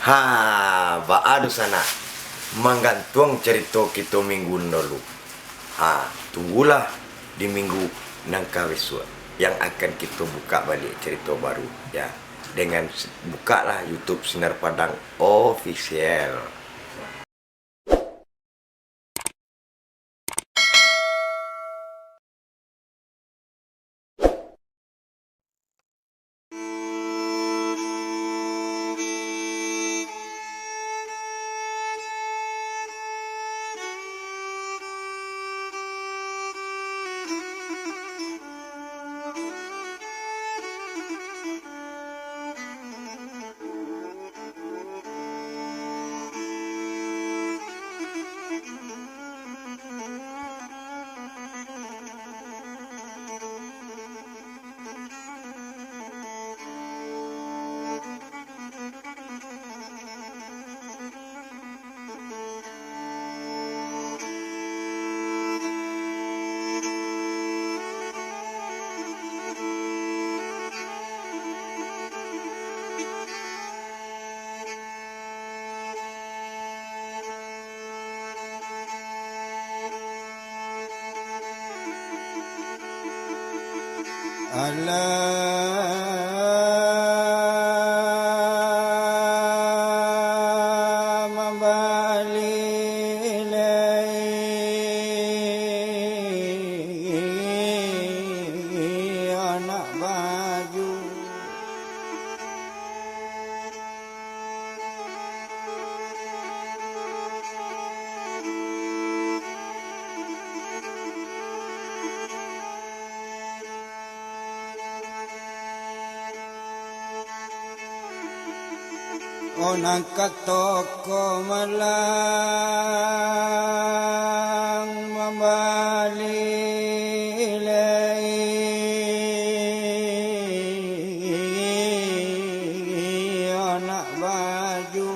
Ha, baadu sana menggantung cerita kita minggu lalu. Tunggulah di minggu nangkawiswa yang akan kita buka balik cerita baru ya. Dengan bukalah YouTube Sinar Padang Official. Anak baju onang katoko malang membalilai anak baju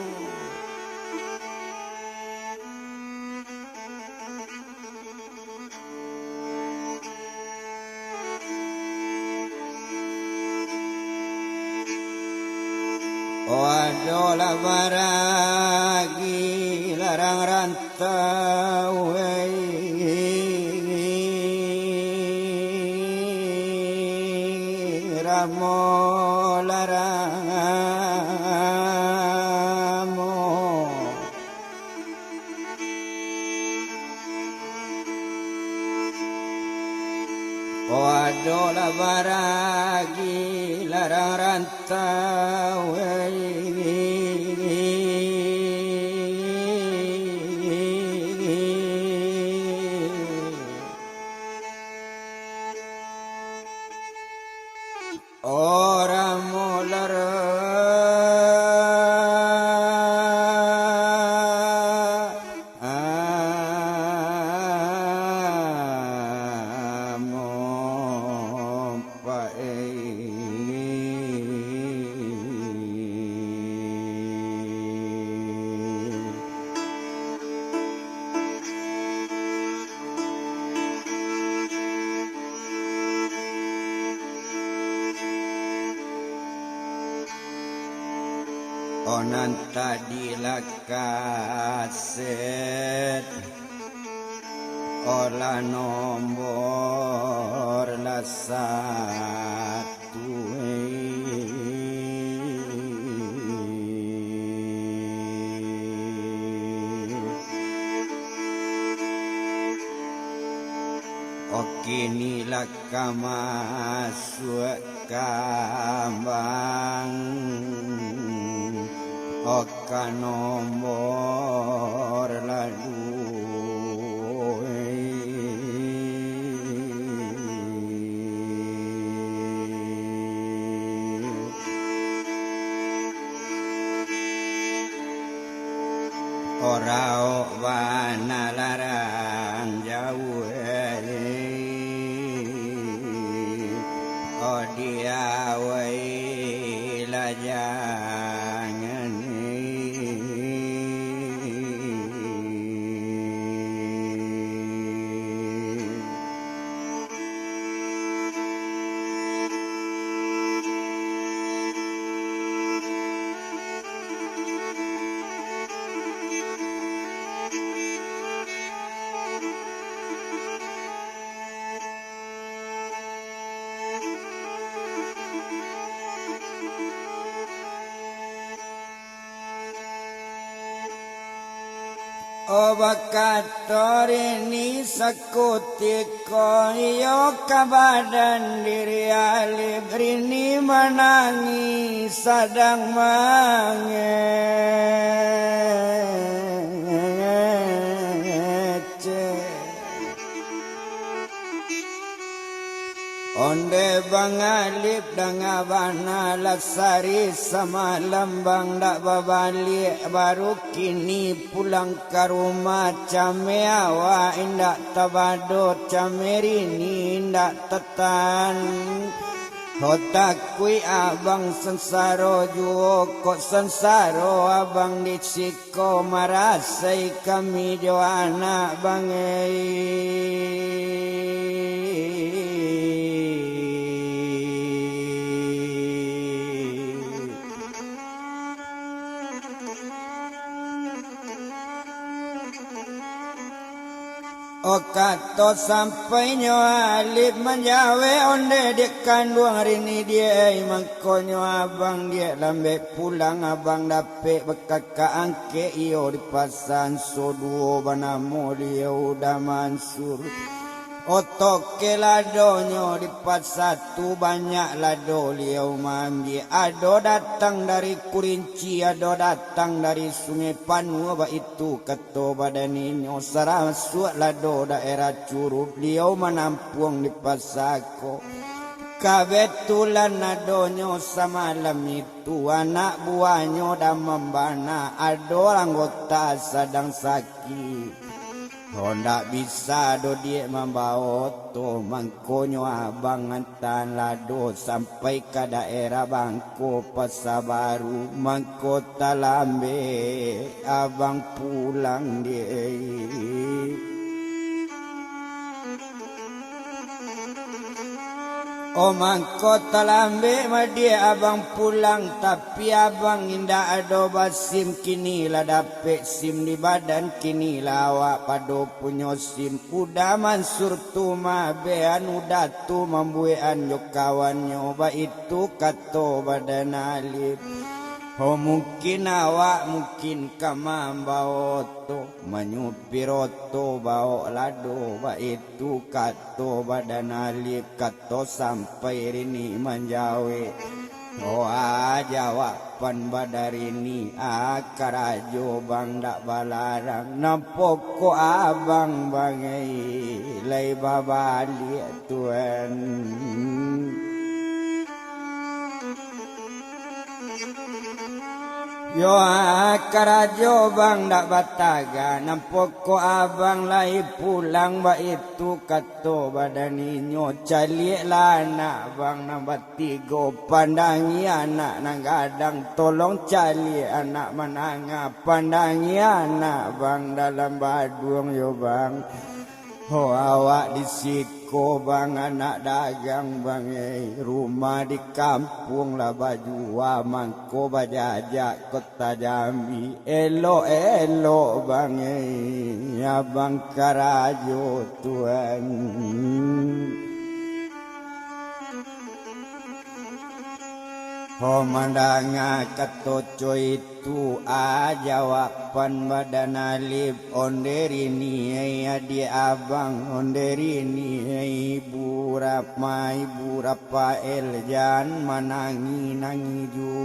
Wadola baragi larang rantau Ramo laramo Wadola baragi larang rantau Orang mular Onan tadi lakaset Olah nombor la satu Okini laka masuk kambang Oka nomor lalu Orao wana larang jauh Odia wai lajangan Obakatori sakutiko iyo kabadan diri alib rini menangis sadang mangece Onde bang alip dangabana lasari sama lambang dak babalik baru kini pulang ke rumah cameawa indak tabadot camerini indak tetan Hotakui abang sensaro juo kok sensaro abang disiko marasai kami jo anak bangai Okato sampai nyo alip menjawe onde dek kandung hari ni dia mangkonyo abang dia lambe pulang abang dapet bekaka angke iyo di pasan soduo banamo dia udah mansur Otoke ladonyo di pas satu banyak lado liau mambi ado datang dari Kurinci ado datang dari Sungai Panua itu keto badaninyo sarasuk lado daerah Curug liau menampung di pasako kabetulan adonyo semalam itu anak buahnya dah membana ado anggota sedang sakit Honda bisa do dia membawa to mangkonyo abang antan lado sampai ke daerah Bangko Pasar Baru Mangkota Lambe abang pulang dia Oh Mangkota Lambe dia abang pulang tapi abang indah ada basim kini lah dapet sim di badan kini lah awak pado punya sim udah mansur tu mabean udah tu membuean yo kawannya ba itu kato badan alip Oh mungkin awak mungkin kamam bawa to menyupiroto bawa lado ba itu kato badan alip kato sampai rini menjawe Oh jawapan badarini akarajo bang dak balarang nampoko abang bangai lay babali tuan Yo karajo bang dak bataga nampok ko abang lai pulang ba itu kato badaninyo caliek lana bang nambat tigo pandangi anak nang gadang tolong caliek anak mananga pandangi anak bang dalam badung yo bang Ho awak disiko bang anak dagang bang rumah di kampung lah baju mangko bajajak kota Jambi elo bang abang karajo tuan Homandanga katoco itu jawapan badan alip onderini adi abang onderini ibu rapa eljan manangi nangi jo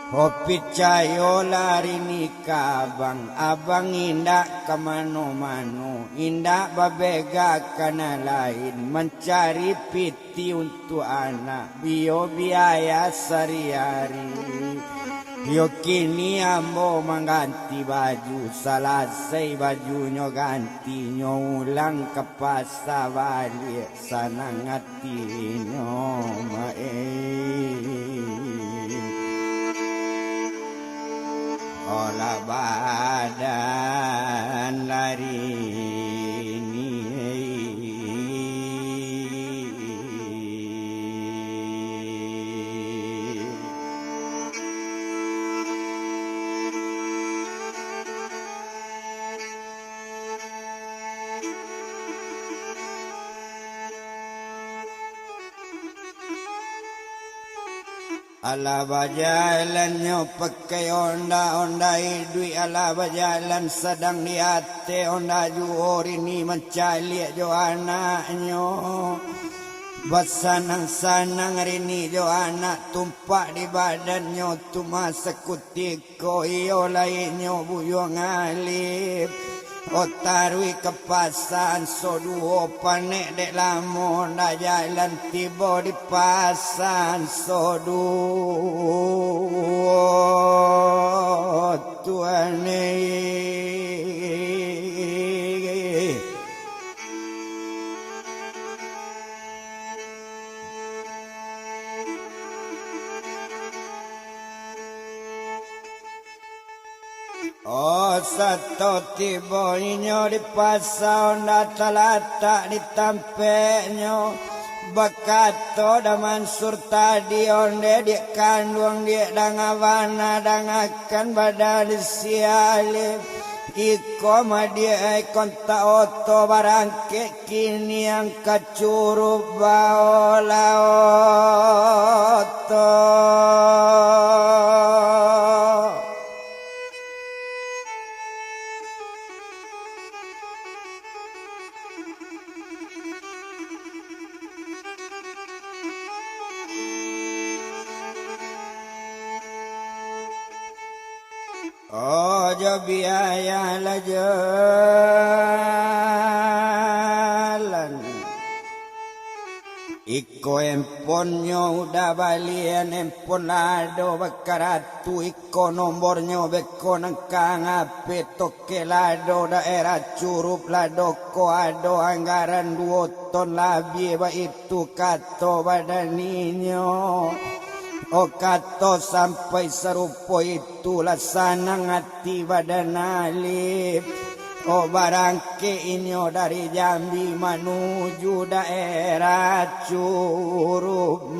Hopi cayo lari nikah abang indak kemano-mano indak babega kana lain mencari piti untuk anak bio biaya sehari-hari Yo kini ambo mengganti baju selesai bajunya ganti ulang ke pasar balik sanang hatinya Olah badan lari ni Ala bajalan nyo pakai onda idui ala bajalan sedang di hati onda juori ni mencalik jo anaknyo basanang-sanang rini jo anak tumpak di badannya tuma sekutiko iyo lainnya buyong alip otarui kepasan soduo panek dek lamun dah jalan tiba di pasan soduo tuane Oh satu tiba inyo di pasau na talata di tampeknyo bakato da mansur tadi onde di kandung di dangawana dangakan badan sialip iko madia konta oto barangke kini yang kacurup baola oto Ojo biaya la jalan Iko emponyo udah balian empon lado bakaratu Iko nombornya beko nengkang ape toke lado daerah curup lado ko ado anggaran 2 ton lebih ba itu kato badaninyo O kato sampai serupo itu laksana ngati badan alif O barangke inyo dari Jambi menuju daerah Curup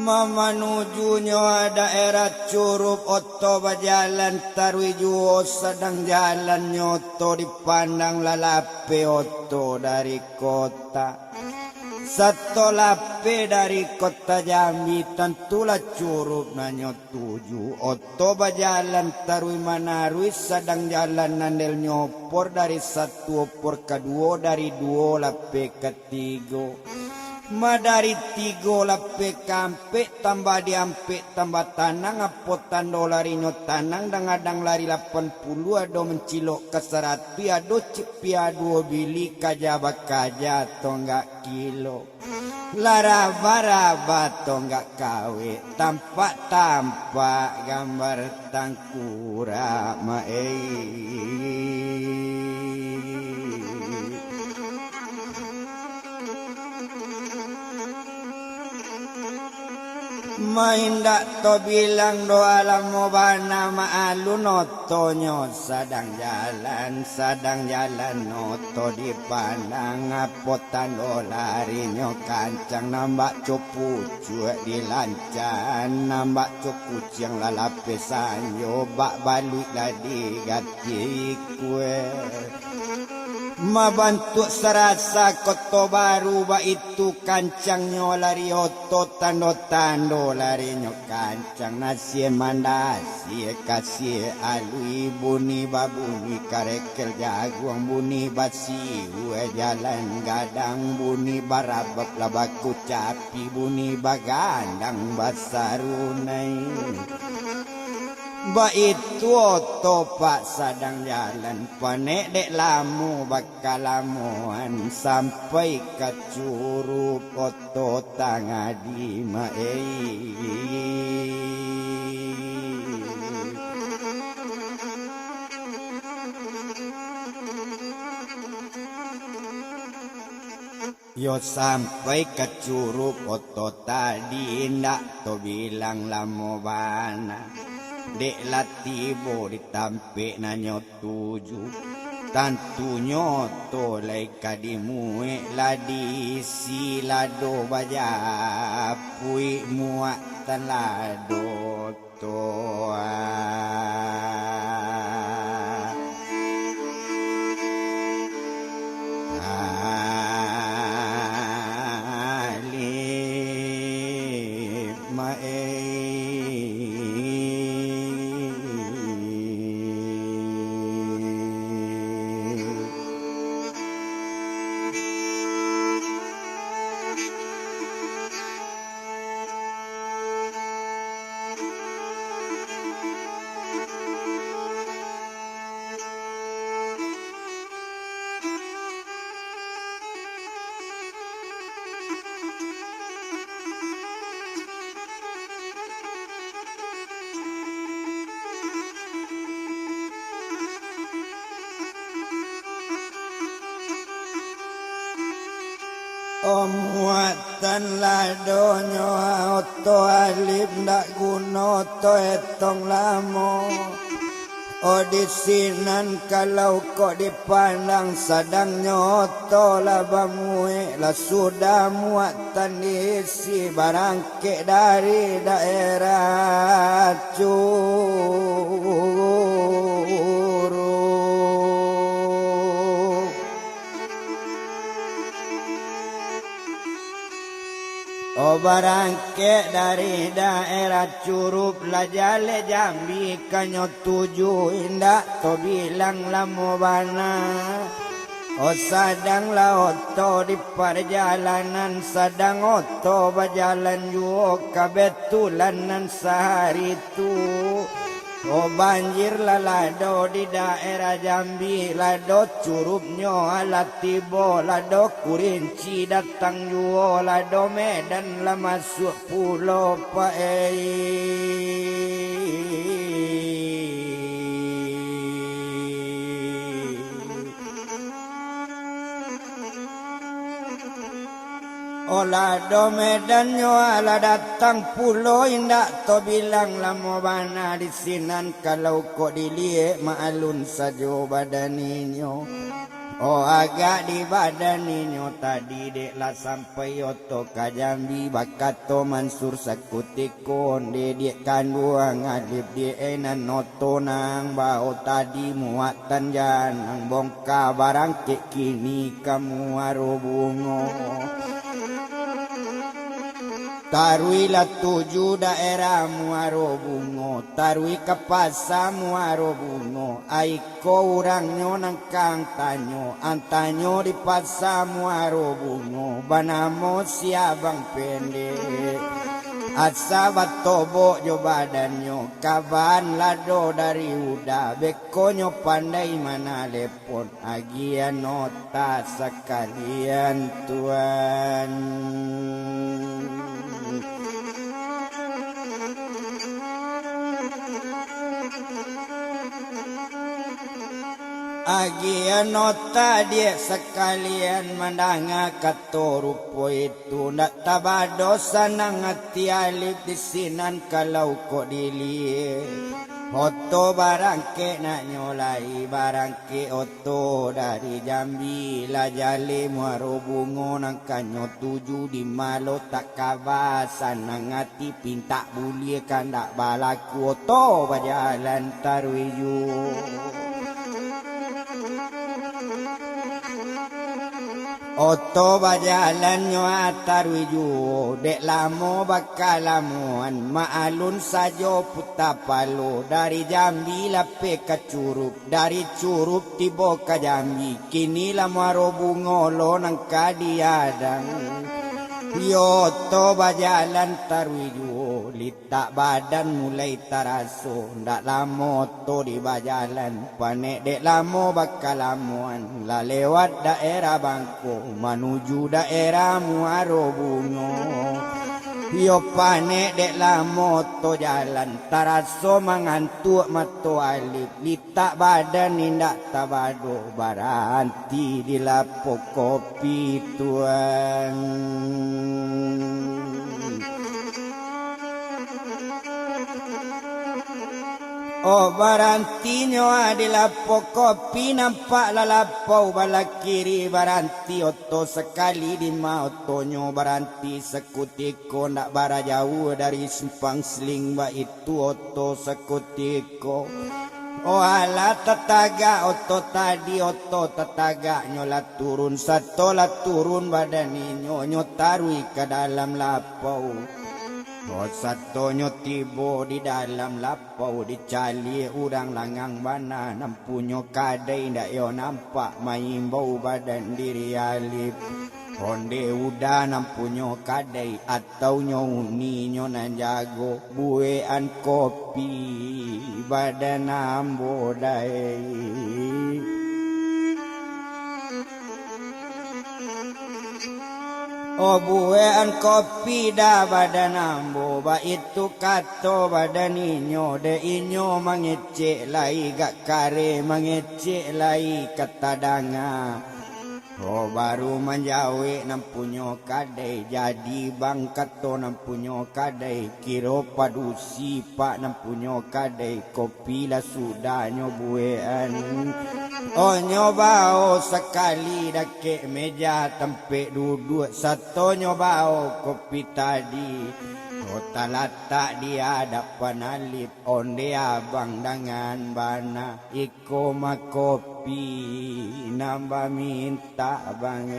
menujunya daerah Curup oto bajalan tarwiju sedang jalan nyoto dipandang lalape oto dari kota satu lape dari kota Jambi tentulah Curup nanyo tuju oto bajalan tarwi manarwi sedang jalan nandel nyopor dari 1 opor kedua dari 2 lape ketiga Madari 3 lape kampe tambah diampe tambah tanang apotan dolarinyo tanang dangadang lari 80 ado mencilok ke 100 ado cipi ado bili kajaba kaja tonggak kilo laraba-raba tonggak kawe tampak gambar tangkura Maindak to bilang doa lamo bana maalu notonyo sadang jalan noto dipandang apotan dolarinyo kancang nambak copu cuek dilancan nambak copu ciang lalapesan yo bak balik ladi gati kue Mabantu serasa koto baru ba itu kancangnya lari oto tando lari nyo kancang nasi mandasi kasih alui buni babuni karekel jaguang buni basi ue jalan gadang buni barabak labaku capi buni bagandang basarunai Ba itu oto pak sadang jalan panek dek lamu bakal lamuan sampai ke Curup oto tangadi Yo sampai ke Curup oto tadi ndak to bilang lamu bana Dek latibo ditampe nanyo tuju Tantunya to lai kadimu ladi si lado baja pui muat tan lado to Muatan ladonyo oto alif ndak guna to etong lamo Odisinan kalau kok dipandang sadang nyoto labamue la sudah muatan isi barangke dari daerah Curug. O barangke dari daerah Curug la jale Jambi kanyo tuju indak to bilang lamo bana. O sadang la oto di perjalanan sadang oto berjalan juo kabetulanan sehari tu. O banjir lalado di daerah Jambi lado Curugnya alat tibo lado Kurinci datang juo lado Medan lah masuk pulau Paei. Olah do Medan nyo ala datang pulau indak to bilang lamo bana di sinan kalau kok dilihat maalun sajo badaninyo. Oh agak di badaninyo tadi dek lah sampai oto ka Jambi bakato Mansur sakutikon dedek kanduang adib di enan noto nang bau tadi muatan janang bongka barang kek kini kamu arobungo. Tarui la tuju daerah muaro bungo, tarui kapasa muaro bungo, aiko urangnya nangkang tanyo, antanyo di pasa muaro bungo, banamo siabang pendek. Asa batobo jo badanyo, kaban lado dari uda, bekonyo pandai mana lepon, agian nota sekalian Tuan. Agian nota dia sekalian mandanga kato rupo itu ndak tabado sanang hati alif di sinan kalau kok dilihat oto barangke nak nyolai barangke oto dari Jambi la jale muaro bungo nang kanyo tuju di malo tak kawasan nang hati pinta bulie kandak balaku oto bajalan tarwiju. Oto bajalan nyo atarwiju dek lamo bakalamuan maalun sajo putapalo dari Jambi lape ke Curug dari Curug tibo ke Jambi kini lamaro bungolo nang kadiadang yo to bajalan tarwiju litak badan mulai taraso ndak lamo to di bajalan panek dek lamo bakalamuan la lewat daerah Bangko menuju daerah Muaro Bungo yo panek dek lamo to jalan taraso mangantuk mato alif litak badan indak tabado baranti di lapo kopi Tuan. Oh baranti nyoa di lapo kopi nampak lalapau bala kiri baranti oto sekali di oto nyo baranti sekutiko nak bara jauh dari simpang seling ba itu oto sekutiko. Oh ala tetaga oto tadi oto tetaga nyola turun satu la turun badani nyo tarui ke dalam lapau. Oh satu nyo tibo di dalam lapau dicali urang langang bana nampunyo kadai ndak yo nampak main bau badan diri alip. Onde udah nampunyo kadai atau nyo uni nyo nan jago buean kopi badan ambo dai. Oh buean kopi dah badan ambo ba itu kato badan inyo de inyo mangecek lai gak kare mangecek lai katadanga. Oh baru menjawe nampunyo kadai jadi bang kato nampunyo kadai kiro padusi pak nampunyo kadai kopi lah sudah nyo buean. Oh nyobao sekali dake meja tempe duduk satu nyobao kopi tadi. Oh talatak di hadapan alip onde abang dengan bana iko ma kopi nambah minta bang.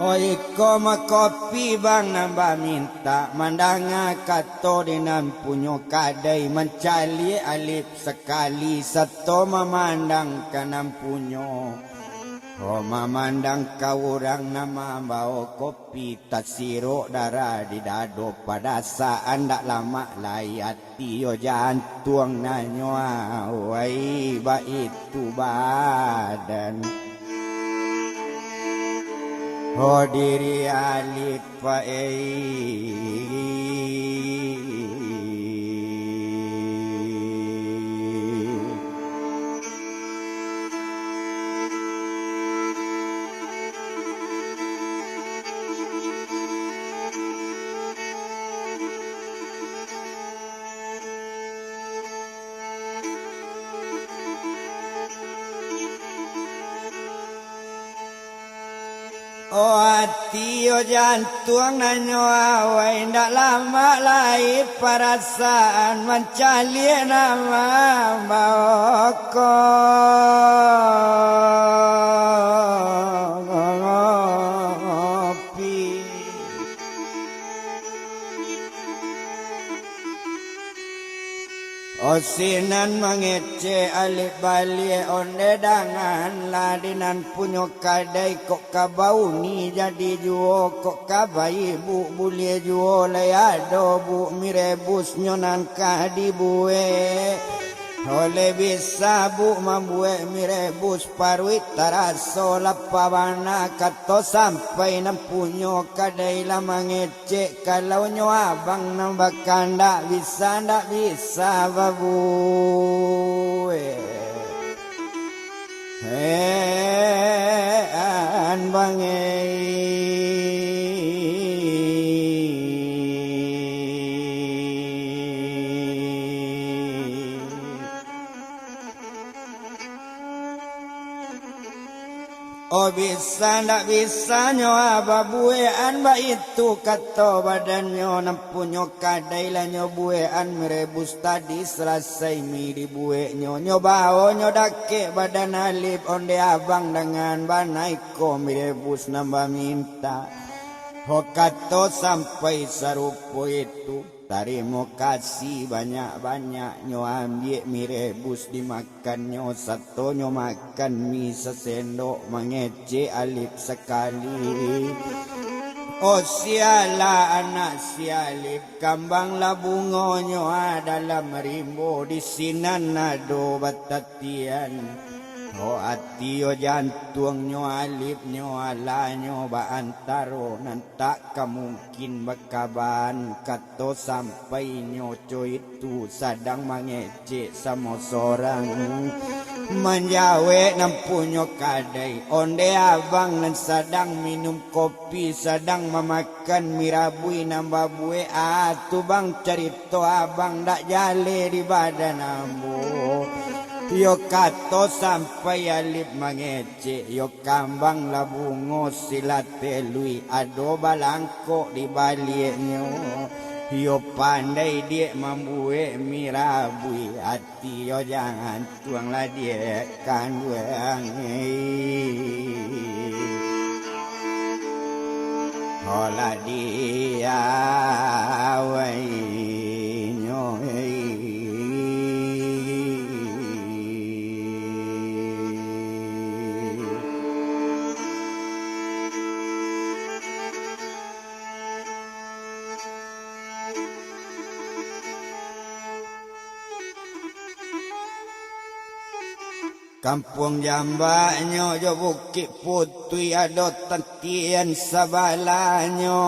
Oh iko ma kopi bang nambah minta mandanga kato di nampunyo kadai mencali alip sekali satu memandang ke nampunyo. Oh memandang kau orang nama bawa kopi tak sirok darah di dado pada saat ndak lama lai hati yo jantung nanyo wai ba itu badan. Oh diri alif pa Oh hati yo jantung nanyo awai ndak lama lai perasaan mencali nama bawako. Osinan mangece alip balik onde dangan ladinan punyo kadai kok kabau ni jadi juo kok kabai bu bulie juo layado bu mirebus nyonan kadi bue oleh bisa bu mambue mirebus parwit taraso lapabana kato sampai nampunyo kadai la mangecek kalau nyo abang nambakan ndak bisa babu an bangai. Oh bisa ndak bisa nyo ababuean ba itu kato badannya nampunyo kadai lah nyo buean merebus tadi selesai mi di bue nyo bao nyo dake badan alip onde abang dengan banaiko merebus nambah minta. Oh kato sampai sarupo itu. Terima kasih banyak-banyak nyo ambil mi rebus dimakan nyo satu nyo makan mi sesendok mengece alip sekali. Oh siala anak sialip kambang labungo nyo dalam rimbo di sinan nado batatian. Oh hati yo jantung nyo alip nyo ala nyo ba antaro nantak kamungkin bakaban kato sampai nyo co itu sadang mangecek sama seorang Manjawe nampunyo kadai onde abang nan sedang minum kopi sedang memakan mirabui nambah bue atu bang cerita abang dak jale di badan ambo. Yo kato sampai alip mangece yo kambang labungo silate lui ado balangko di baliknya. Yo pandai dia membue mirabui hati yo jangan tuanglah dia kan wangi. Hola dia wai nyoi. Kampung Jambanyo jo Bukit Putih ada tentian sabalanyo.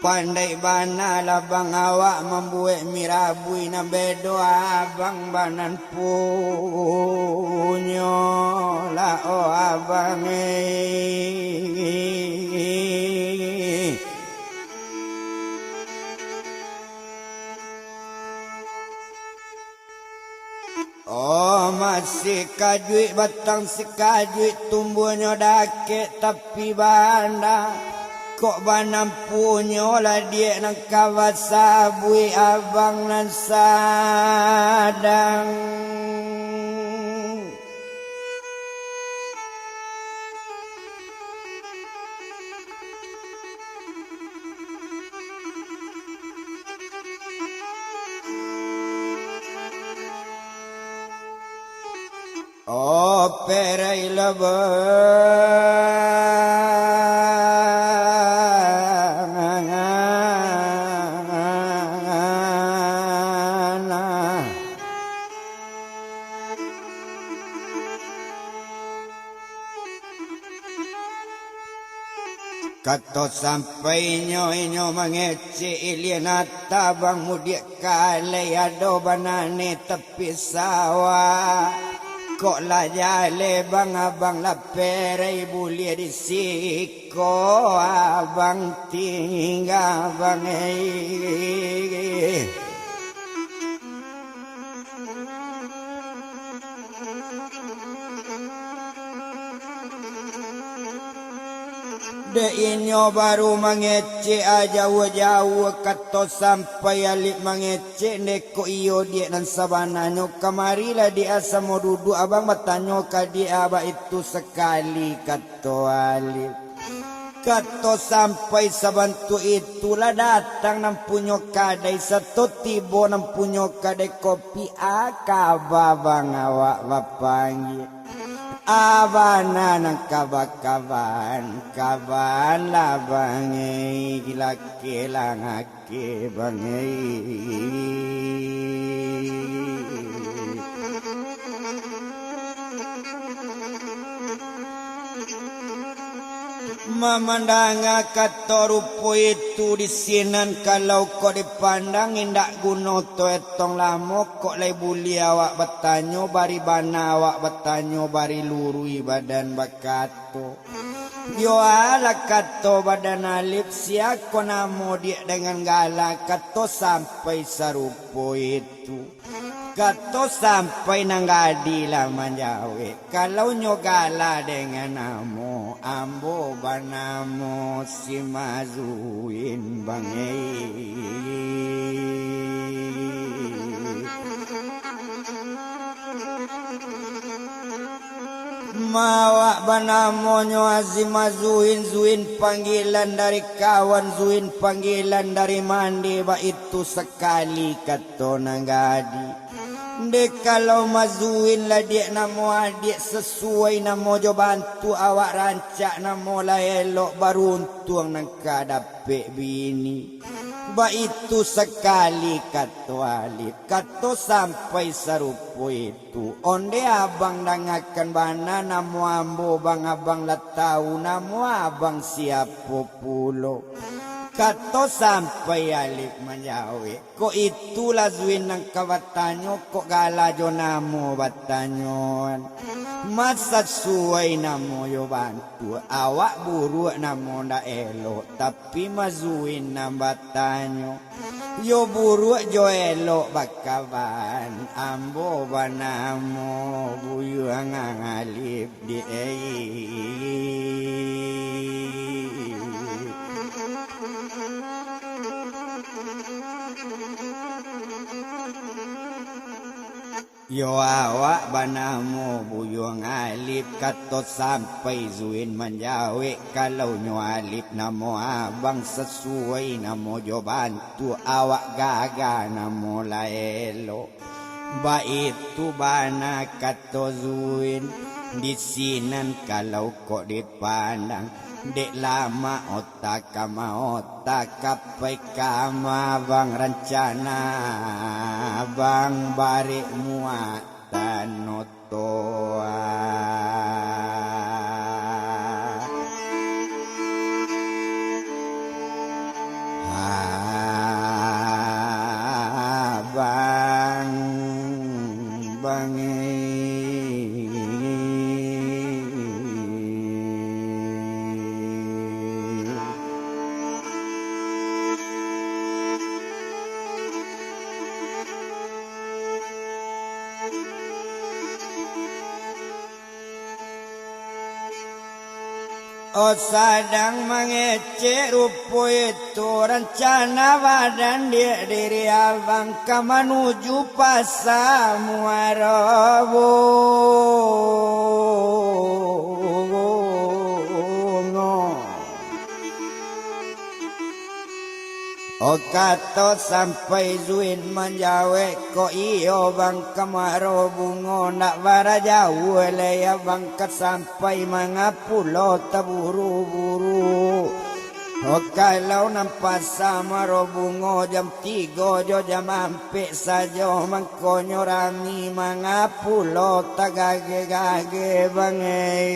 Pandai bana labang awak membuat mirabui na bedo abang banan punyo la o abang Oh masih kajuit batang si kajuit tumbuhnya dake tapi banda kok banam punyo lah dia nang kawasabui abang nan sadang. Oh perai lebana kato sampai nyo mangece ilianata bang mudik kale ado banane tepi sawah. Kok lah jale bang abang lah perai boleh disiko abang tinggal bang De inyo baru mangece aja jauh kato sampai alik mangece neko iyo dia dan sabananyo kamarilah dia sama duduk abang bertanyo ka dia abang itu sekali kato alik. Kato sampai sabantu itulah datang nampunyo kadai satu tibo nampunyo kadai kopi akaba bang awak bapanggil. Abana nang kaban lah bangai gila kelangake bangai. Memandang kata rupo itu di sinan kalau kau dipandang indak guna to etong lamo kok lai buli awak bertanyo bari bana awak bertanyo bari lurui badan bakato. Yo ala kato badan alip siak ko namo dia dengan galak kato sampai sarupo itu. Kato sampai nanggadi lah manjawe. Kalau nyogala dengan namo ambo banamo si mazuin bangai. Mawak banamonyo azimazuin zuin panggilan dari kawan zuin panggilan dari mandi ba itu sekali kato nanggadi. Dek kalau mazuin lah dia namo adik sesuai namo jo bantu awak rancak namo lah elok baruntung nang kadapek bini. Ba itu sekali kato alip kato sampai sarupo itu. Onde abang dangakan bana namo ambo bang abang lah tahu namo abang siapa pulo. Kato sampai alif menyawe. Kok itulah zuin ng kawatanyo. Kok galajo namo batanyon. Masa suway namo yo bantu. Awak buruk namo na elo. Tapi mazuin ng batanyo. Yo buruk jo elo bakaban. Ambo ba namo. Buyo ang alif di Yo awak banamu buyung alif katot sampai zuin menjawe kalau nyo alif namo abang sesuai namo jo bantu awak gaga namo laelo ba itu bana kato zuin di sinan kalau kok dipandang dek lama otak kama otak kapai kama bang rencana bang barik muatan notoa bang Oh sadang mengecek rupo itu rencana badan dia diri abang ke menuju pasar Muarabu. Oh kato sampai zuin menjawe ko iyo bang kamaro bungo nak bara jauh leya bang sampai mangapulo taburu-buru. Oh kalau nampak sama robungo jam 3 jo jam ampe sajo mangkonyo rami mangapulo tagage-gage bangai.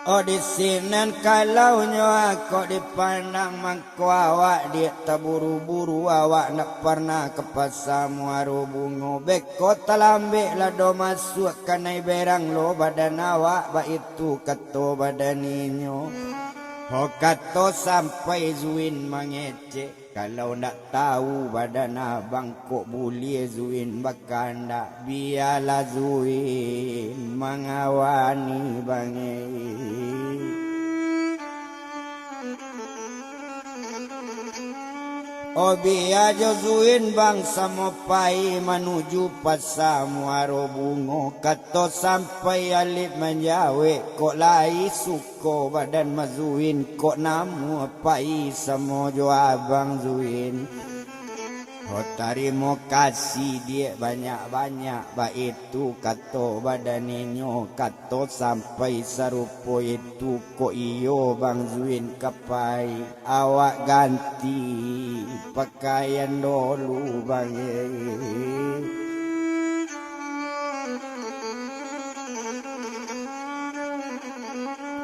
Oh di sinan kalau nyo kok dipandang mangko awak dia taburu-buru awak nak pernah ke pasar Muaro bungo beko talambe lah do masuk kanai berang lo badan awak ba itu kato badaninyo. Oh kato sampai zuin mengecek kalau nak tahu badan abang kok boleh zuin bahkan nak biarlah zuin mengawani bangai. Oh biar jo zuin bang samopai menuju pasar Muaro bungo kato sampai alif menjawe kok lai suko badan mazuin kok namu pai samo jo abang zuin. Oh tarimo kasih dia banyak-banyak ba itu kato badaninyo kato sampai sarupo itu kok iyo bang zuin kapai awak ganti pakaian dulu bang.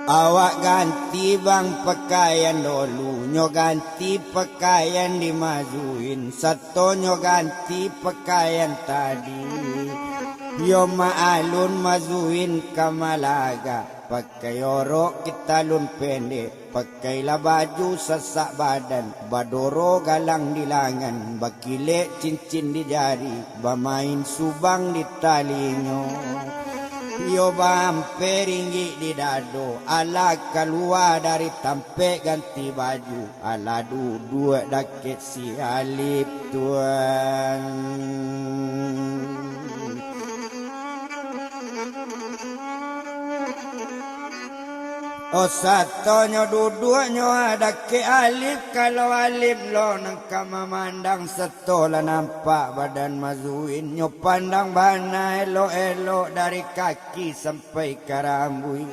Awak ganti bang pakaian dulu, nyo ganti pakaian dimajuin, satu nyo ganti pakaian tadi. Yo maalun mazuin kamalaga, pakai orok kita lun pendek, pakailah baju sesak badan, badoro galang di langan, bakile cincin di jari, bamain subang di talinyo. Yo bampe ringgi di dado, ala keluar dari tampe ganti baju, ala duduk dakit si alip tuan. Oh satonyo duduknyo ada ke alif kalau alif lo nangka memandang setola nampak badan mazuin nyo pandang bana elo dari kaki sampai ke rambut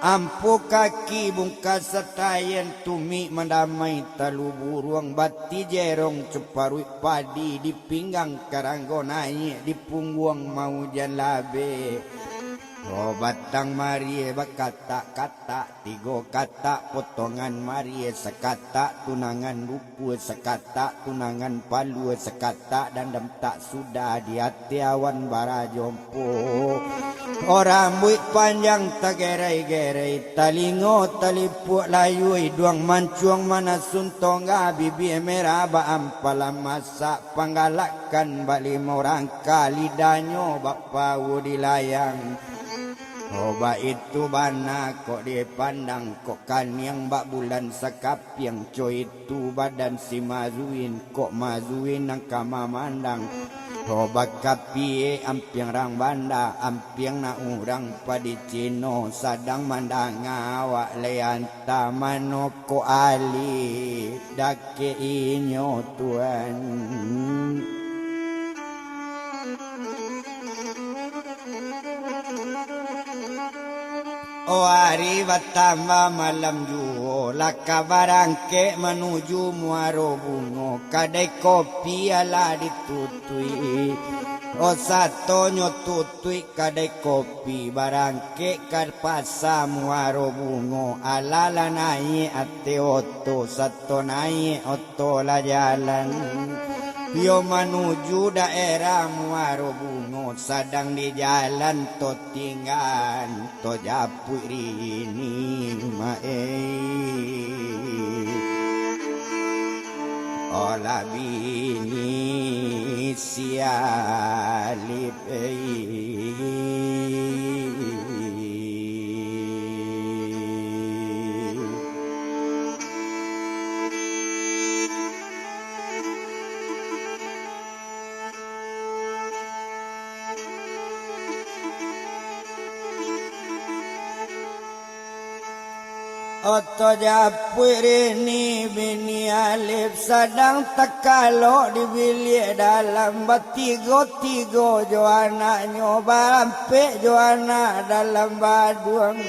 Ampu kaki bungkas setayen tumi mendamai talu buruang bati jerong ceparui padi di pinggang karanggo naik di punggung mau jalabe. Oh batang marie bakata-kata tigo kata potongan marie sekata tunangan rupu sekata tunangan palu sekata dan tak sudah di hati awan bara jompo. Oh rambut panjang tagerai-gerai talingo talipuk layui duang mancuang mana suntongga bibi merah baampala masak panggalakan balik orang kali danyo bapa di layang. Oba itu bana kok dipandang kok kan yang bak bulan sekap yang coy itu badan si mazuin kok mazuin nang kama mandang. Oba kapi ampiang rang banda ampiang na urang padi cino sadang mandang awak leanta manoko ali dake inyo tuan. Oh hari batamba malam juo laka barangke menuju muaro bungo kadai kopi ala ditutui. Oh satonyo tutui kadai kopi barangke karpasa muaro bungo ala nai ate oto sato nai oto la jalan. Yo menuju daerah muaro bungo sadang di jalan to tinggal to japu rini mae ola bini sialip Oto japuirini bini alif sadang tekalo di bilik dalam batigo-tigo joana nyoba ampe joana dalam baduang.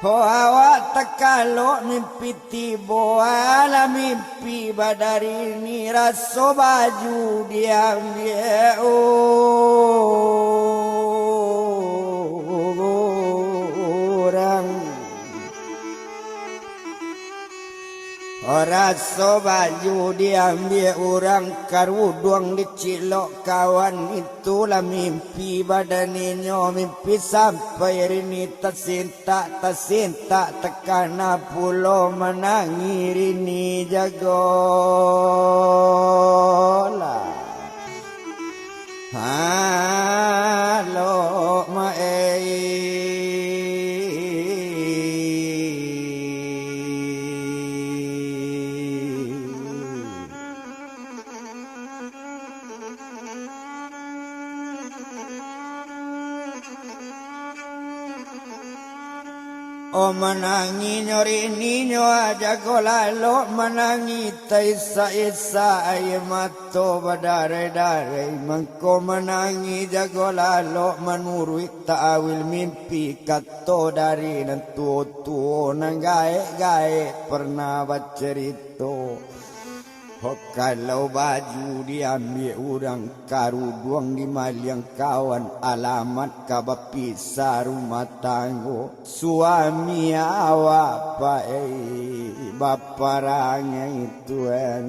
Ho awak tekalo mimpi tibo ala mimpi badari ni raso baju diambil orang. Raso baju diambil orang karuduang dicilok kawan itulah mimpi badaninyo mimpi sampai rini tersinta tekana pulau menangi rini jagola. Halo mae O menangi nyori ninyo aja golalo menangi taisa-isa ay mato badare-dare mangko menangi jagolalo menurui ta'awil mimpi kato dari nentu-tu nang gae-gae pernah bercerita. Oh, kalau baju diambil orang karuduang di maliang kawan alamat kabapisa rumah tanggo suami awak pae baparangai tuan.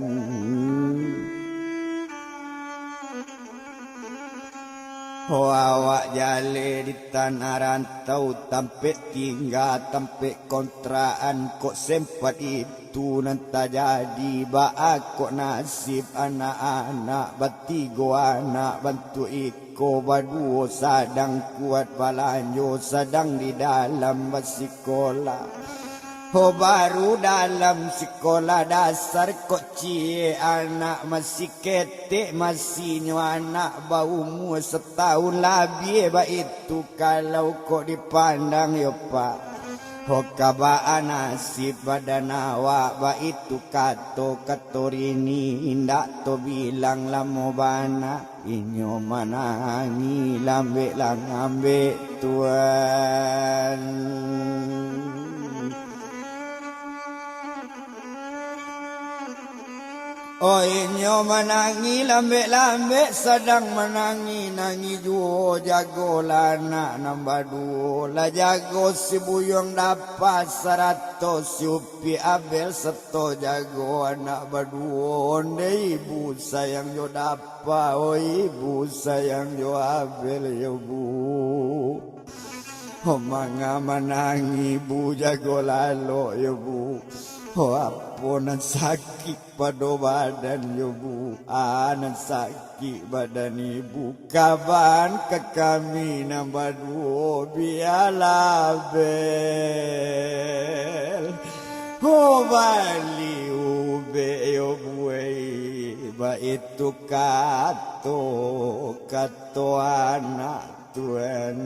Oh awak jale di tanah rantau tampe tinggal tampe kontraan kok sempat itu nanta jadi baak kok nasib anak-anak batigo anak bantu iko baduo sadang kuat balanjo sadang di dalam sekolah. Oh baru dalam sekolah dasar kok cie anak masih ketek masih nyo anak bau umur setahun lebih ba itu kalau kok dipandang yo pak. Oh kabaan nasib badan awak ba itu kato rini indak to bilang lamo bana inyo manangi lambe lang ambe tuan. Oi nyo menangi lambe-lambe sedang menangi nangi juo jago lana nambah duo la jago si buyong dapat 100 si upi abel seto jago anak baduo onde ibu sayang yo dapat oi ibu sayang yo abel yo bu manga menangi bu jago lalo yo bu apunan sakit pada badan yo bu anan sakit badan ibu kaban ke kami nambah duo biarlah bel bali ube yo buai ba itu kato anak Tuhan.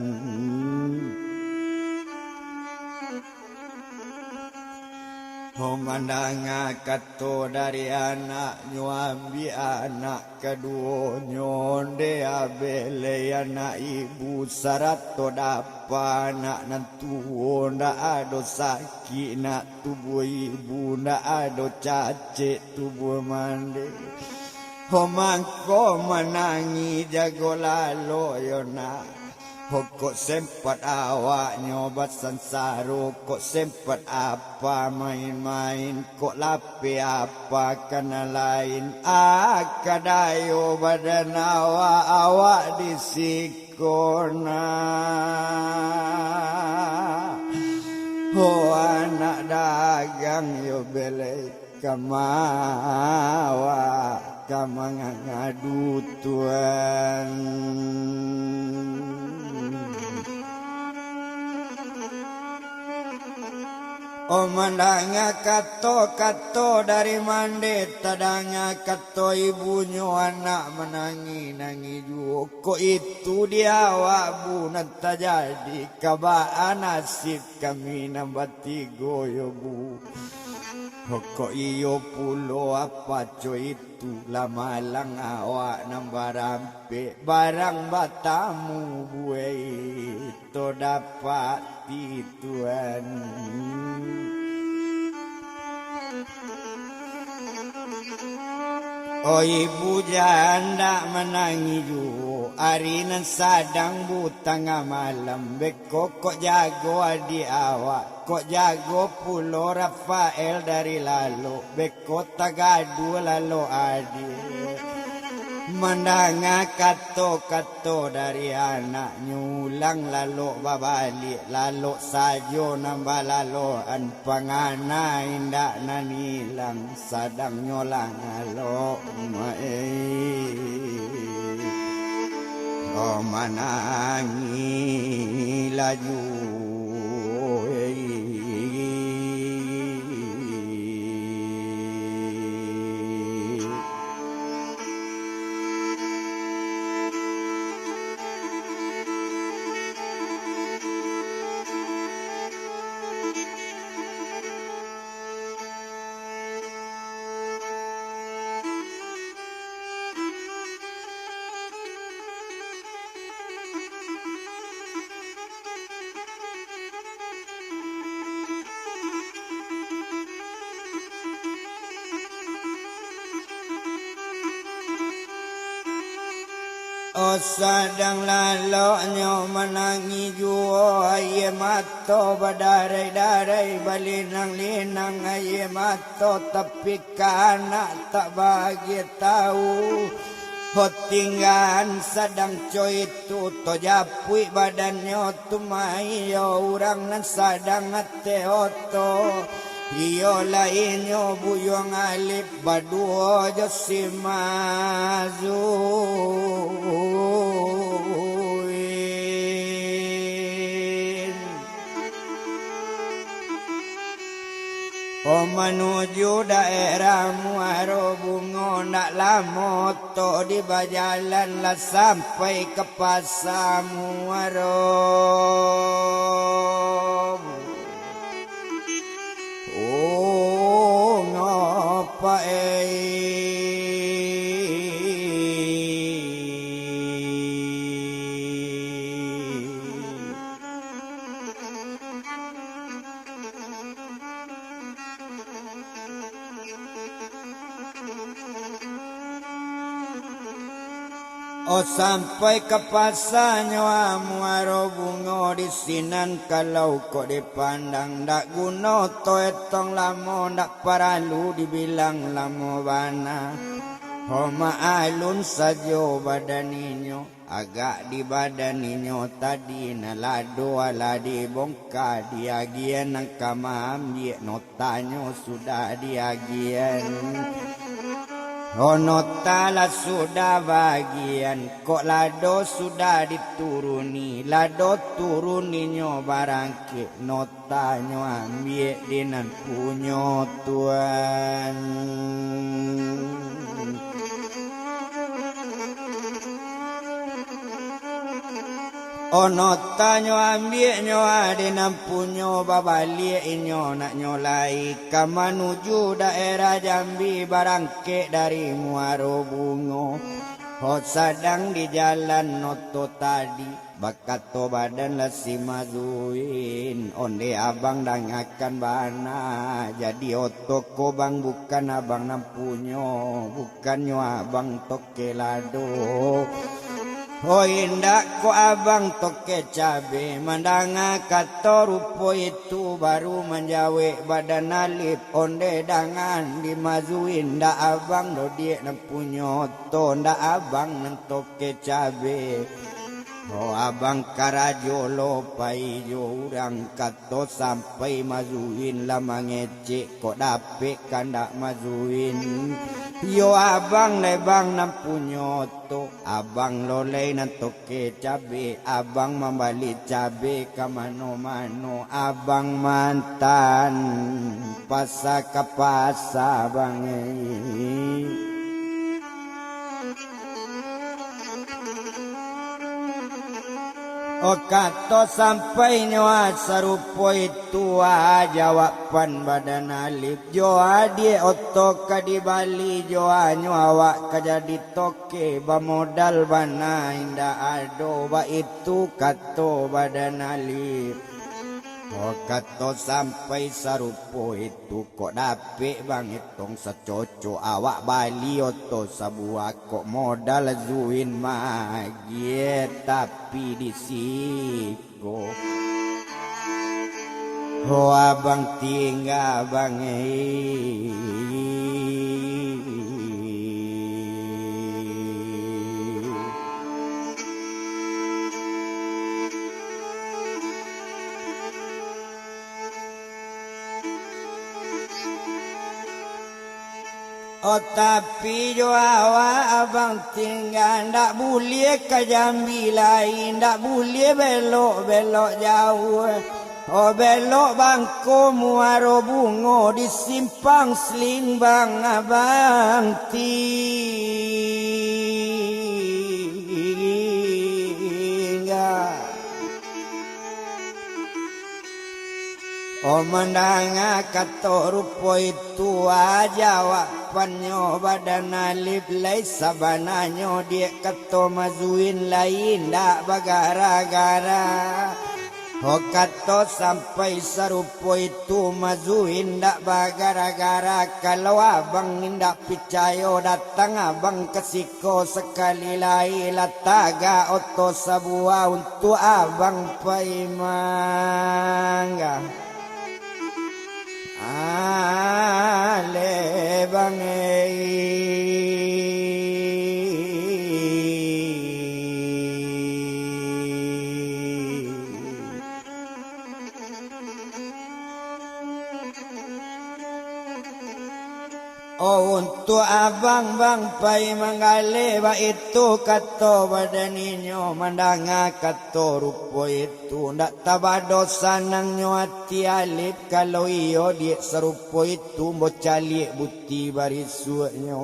Mandanga kato dari anak nyuambi anak kedua nyonde abele anak ibu sarato dapa anak nantu ndak ado sakit nak tubuh ibu ndak ado cacik tubuh mande mangko menangi jago lalo yo nak kok sempat awak nyobat sansaru kok sempat apa main-main kok lapi apa kena lain akadayo badan awak disikona anak dagang yo bele kamawa kamangadu Tuhan. Mandanga kato dari mande tadanga kato ibunya anak menangi juo kok itu dia wabu nanta jadi kabaan nasib kami nambah tigo yo bu kok iyo pulo apa co itu lama lang awak nambah rampe barang batamu buai to dapat Tuhan. Oh ibu janda menangi ju arinan sadang butang malam beko kok jago adi awak kok jago pulo Rafael dari lalu beko tagadu lalu adi mandanga kato dari anak nyulang lalu babalik lalu sajo nambah lalu an pangana indak nanilang sadang nyolang lalu menangi laju sadang laloknya menangi juo aye mato badarai-darai balinang-linang aye mato tapi kanak tak bagi tahu tinggan sedang coy itu to japui badannya tumai orang nan sadang ate oto iyo lainyo buyong alip baduo josimazuin menuju daerah Muaro Bungo nak lamoto di bajalan lah sampai ke pasar Muaro. Ngapa Oh sampai ke pasarnya muaro bungo di sinan kalau kok dipandang dak guna to etong lamo dak paralu dibilang lamo bana. Homa alun sajo badaninyo agak di badaninyo tadi nalado ala di bongka diagian nang kamam dia notanyo sudah diagian. Honotala sudah bagian kok lado sudah dituruni lado turuninyo barangke notanyo ambil dinan punyo tuan. Notanyo ambil nyo ade nampunyo babalik inyo nak nyolai kamanuju daerah Jambi barangke dari muaro bungo. Sedang di jalan noto tadi bakato badan lasi mazuin onde abang dang akan bana jadi otoko bang bukan abang nampunyo bukannya abang toke lado. Oh indak ko abang toke cabe mandanga kato rupo itu baru menjawe badan alip onde dangan dimazuin ndak abang do dia nampunyo to ndak abang nentoke cabe. Oh abang karajolo paijo urang kato sampai mazuin lama ngecek kok dapet kandak mazuin. Yo abang lebang nampunyo to abang lolei nantoke cabe abang membalik cabe ke mano-mano abang mantan pasa ke pasa bang. Oh kato sampai nyoa sarupo itu jawaban badan alif joa dia oto di Bali joa nyoa kajadi toke bamodal bana inda ado ba itu kato badan alif. Oh kato sampai sarupo itu kok dapet bang itong secoco awak Bali oto sabuah kok modal zuin magie tapi disiko. Oh abang tinggal bang Oh tapi jo awak abang tinggal ndak boleh ke Jambi lain ndak boleh belok-belok jauh. Oh belok bangko muaro bungo di simpang seling bang abang tinggal. Oh mendanga kato rupo itu jawabannya badan alif lai sabananyo dia kato mazuin lain dak bagara-gara. Oh kato sampai sarupo itu mazuin dak bagara-gara kalau abang ndak percaya datang abang kesiko sekali lai lataga oto sabua untuk abang paimangga. Ale oh untuk abang bang pai manggale ba itu kato badaninyo mandanga kato rupo itu ndak tabado sanang nyuati alip kalau iyo dia serupo itu bocali buti barisuanyo.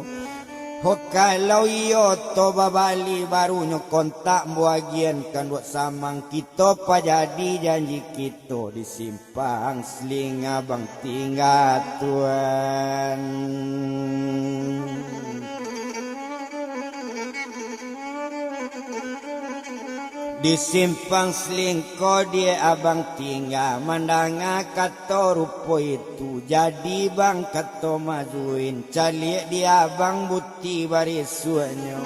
Oh kalau iyo to babali barunya kontak buagian kan buat samang kita pajadi janji kita di simpang seling abang tinggal tuan. Di simpang selingko dia abang tinggal mandanga kato rupo itu jadi bang kato majuin calik dia abang buti barisuanyo.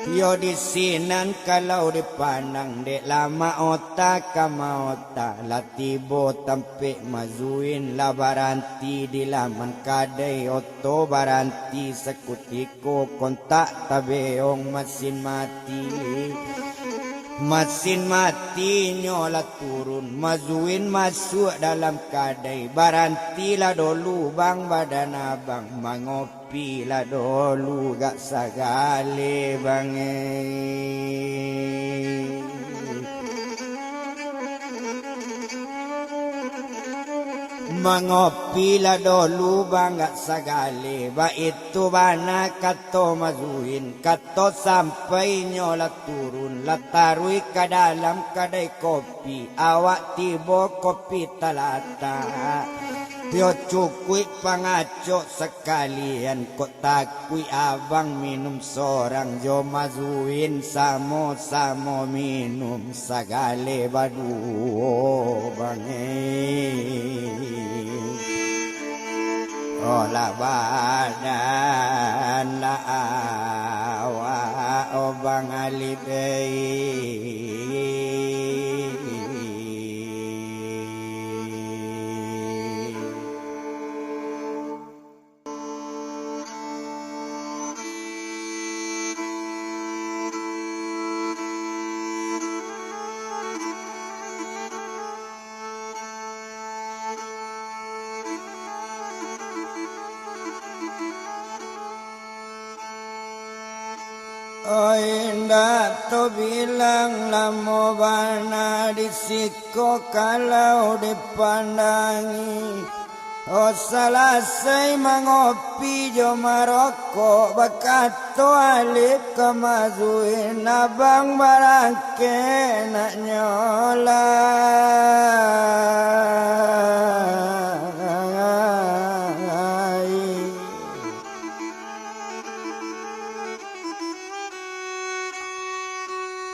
Yo di sinan kalau dipandang dek lama otak kama otak latibo tampe mazuin la baranti di laman kadai oto baranti sekutiko kontak tabeong Mesin mati nyola turun mazuin masuk dalam kadai baranti lah dulu bang badan abang mangopi lah dulu gak sagale bang Mangopi lah dulu bang gak sagale ba itu bana kato mazuin kato sampai nyola turun latarui ke dalam kadai kopi awak tibo kopi talata Yo cukui pangacok sekalian kok takui abang minum sorang jo mazuin samo minum sagale badu Ola badan la awa obang alibei Oh indah to bilang lamo bana disiko kalau dipandangi Oh salasai mangopi jo maroko bakato alip kemazuin abang barangke nak nyola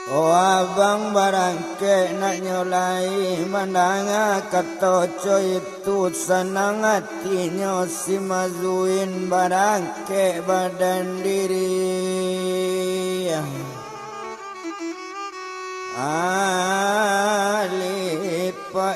Oh abang barangke nak nyolai mandanga katoco itu senang hatinya si mazuin barangke badan diri Alipa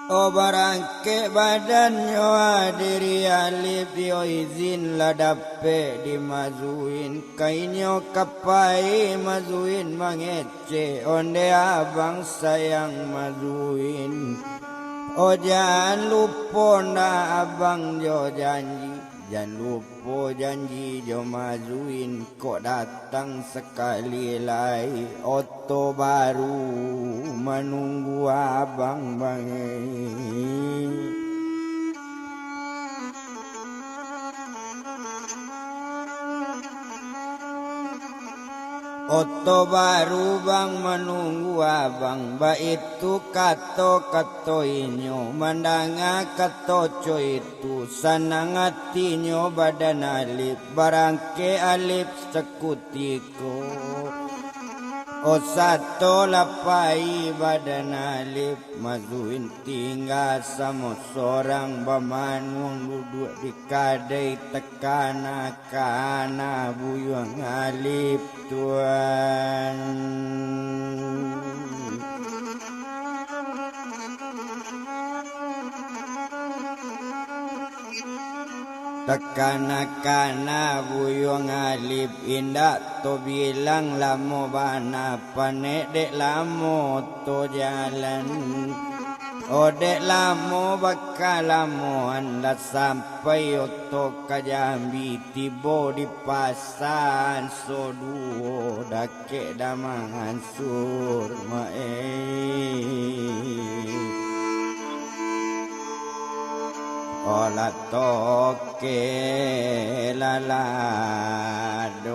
Oh barangke badannya diri alif yo izin la dape dimazuin kainyo kapai mazuin mangece onde abang sayang mazuin Oh jangan lupa na abang jo janji Jangan lupa janji jo mazuin kok datang sekali lagi Oto baru menunggu abang bangi Oto baru bang menunggu abang ba itu kato inyo mandanga kato itu sanang hatinya badan alip barangke alip sekutiko O satu lapai badan alip mazuin tinggal sama seorang bamanung duduk di kadai tekana kana buyung alip tuan Tekana-kana buyung alip indak to bilang lamo bana panek dek lamo to jalan O dek lamo bakal lamo anda sampai oto kajambi tibo di pasan soduo dake damangan surmae Ola toke laladoi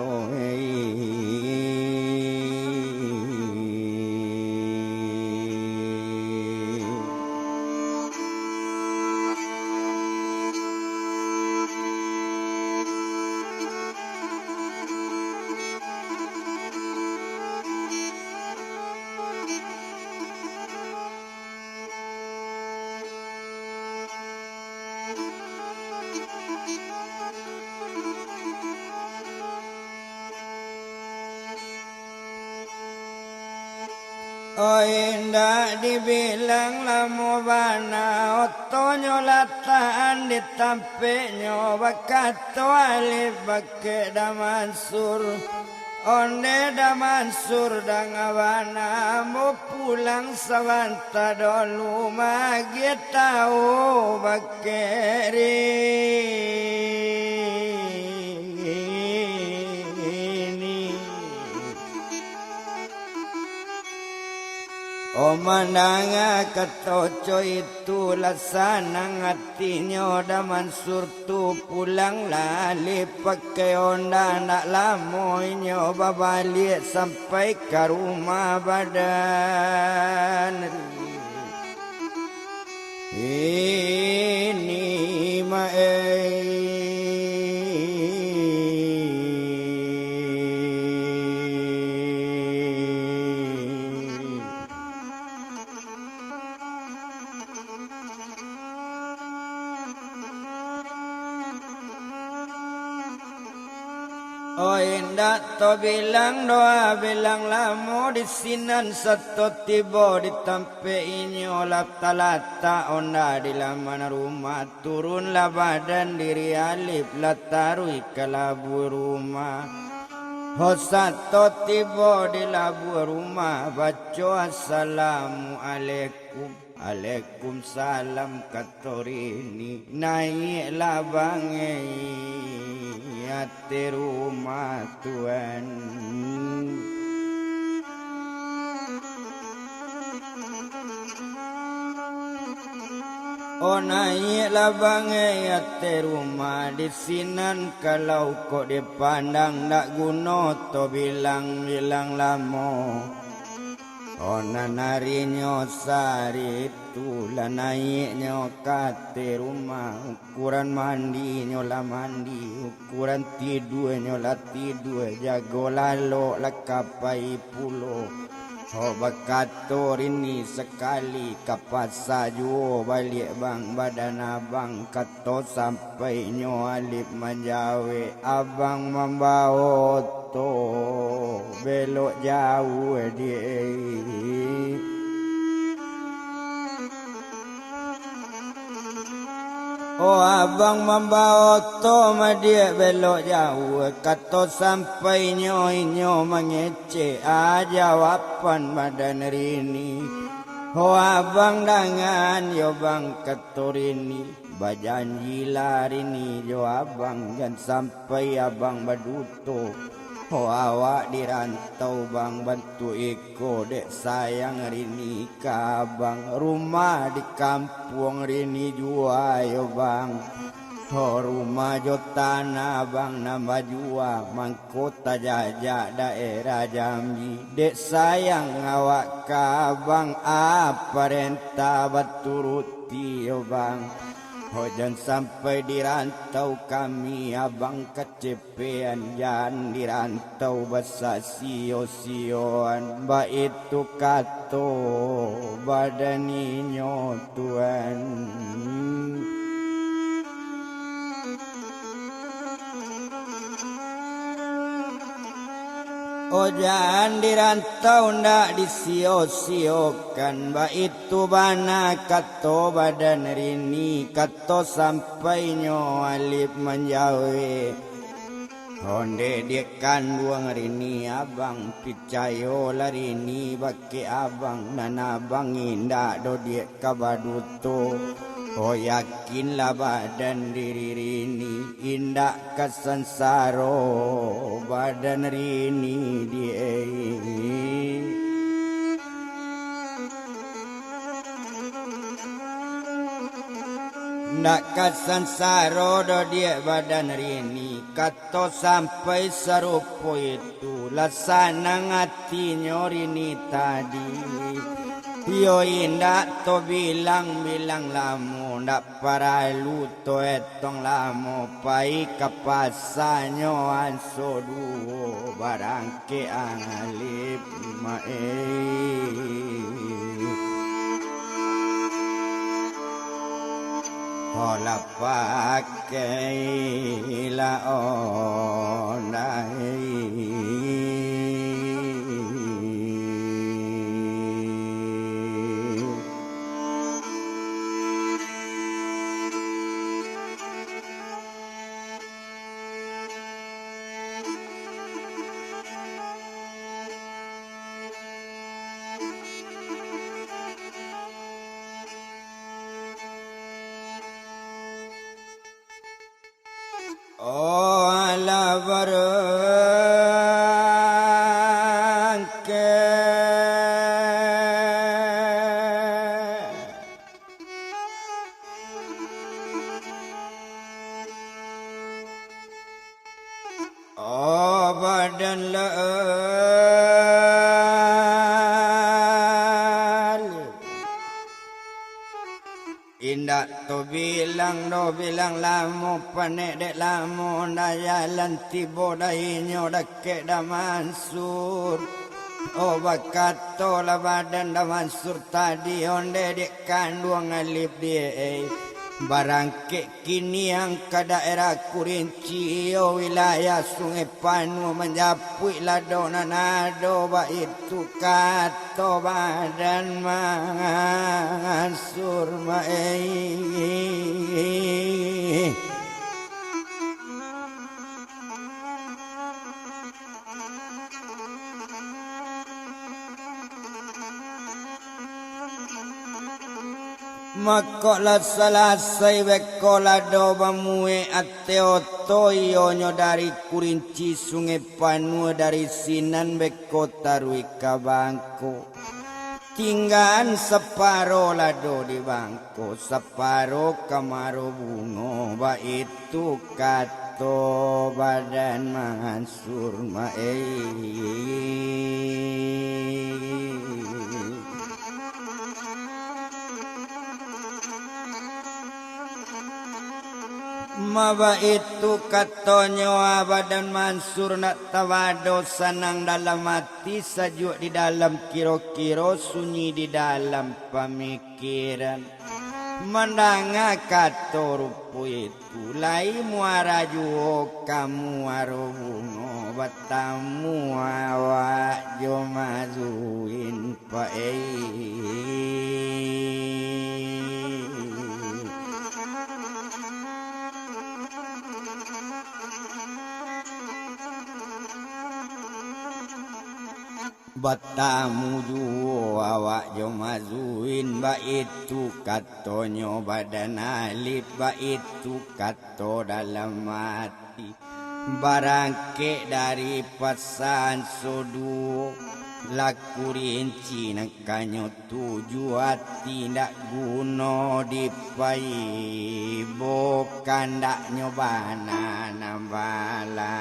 Oh indah dibilang lamu bana otonyo lataan ditampe nyoba kato alif bake damansur onde damansur dangabana mau pulang sawanta dolu magi tau bakeri O mandanga ketoco itu laksana hatinya damansur tu pulang lali pakai onda nak lamoy nyoba balik sampai ke rumah badan ini Oh indah to bilang doa bilang lamu di sinan satu tiba ditampe inyo lap talata onda di laman rumah turunlah badan diri alif latarui ke labu rumah Ho satu tiba di labu rumah baca assalamualaikum Waalaikumsalam katorini naik labange hati rumah Tuhan Oh naik labange hati rumah di sinan kalau kok dipandang tak guna to bilang lamo Ona narinyo sari tula naiknya kate rumah ukuran mandinya lah mandi ukuran tidurnya lah tidur jago lalo lah kapai pulo Coba kator ini sekali kapas sajo balik bang badan abang kato sampai nyo alif menjawe abang membawa to belok jauh dia Oh abang membawa to dia belok jauh kato sampai nyo mengece jawapan badan rini Oh abang dengan yo bang katorini bajanji larini yo abang dan sampai abang baduto Oh awak dirantau bang bantu iko dek sayang rini kabang rumah di kampung rini jua yo bang Oh rumah jo tanah bang nambah jua mangkota jajak daerah Jambi dek sayang awak kabang apa renta baturuti yo bang Hujan sampai dirantau kami abang kecepean jangan dirantau basa sio-sioan ba itu kato badaninyo Tuhan Oh jangan dirantau ndak disio-siokan ba itu bana kato badan rini kato sampai nyo alif menjawe Onde dia kandung rini abang picayo larini baki abang dan abang indah do dia kabaduto Oh yakinlah badan diri rini indah kasansaro badan rini dia Ndak kasansaro do dia badan rini kato sampai serupo itu laksana ngatinya rini tadi Yo indak to bilang lamu ndak paralu to etong lamu pai kapasanyo ansodu barang ke alif mae pola pakai oh ala barangke oh badan indak to bilang do bilang lamu panek dek lamu dayalan tibo dainyo dakek da mansur oh bakat to la badan da mansur tadi onde dek kanduang alip die barang ke kini yang ke daerah Kurinci oh wilayah Sungai Panu menjapui ladona nado ba itu kato badan mansur makola salasai wekola doba mue ateo toyonyo dari Kurinci Sungai Panu dari Sinan beko tarui ka bangko tinggan separo lado di bangko separo kamaro bungo ba itu kato badan mansur Maba itu katonyo badan mansur nak tawado sanang dalam hati sajuk di dalam kiro-kiro sunyi di dalam pemikiran mendanga kato rupu itu lai muara juo kamu arubungo batamu awak jo mazuin batamu juo awak jo mazuin ba itu katonyo badan alif ba itu kato dalam hati barangke dari pesan sodu laku rinci nakanyo tuju hati ndak guno dipai bukan ndak nyobana nambala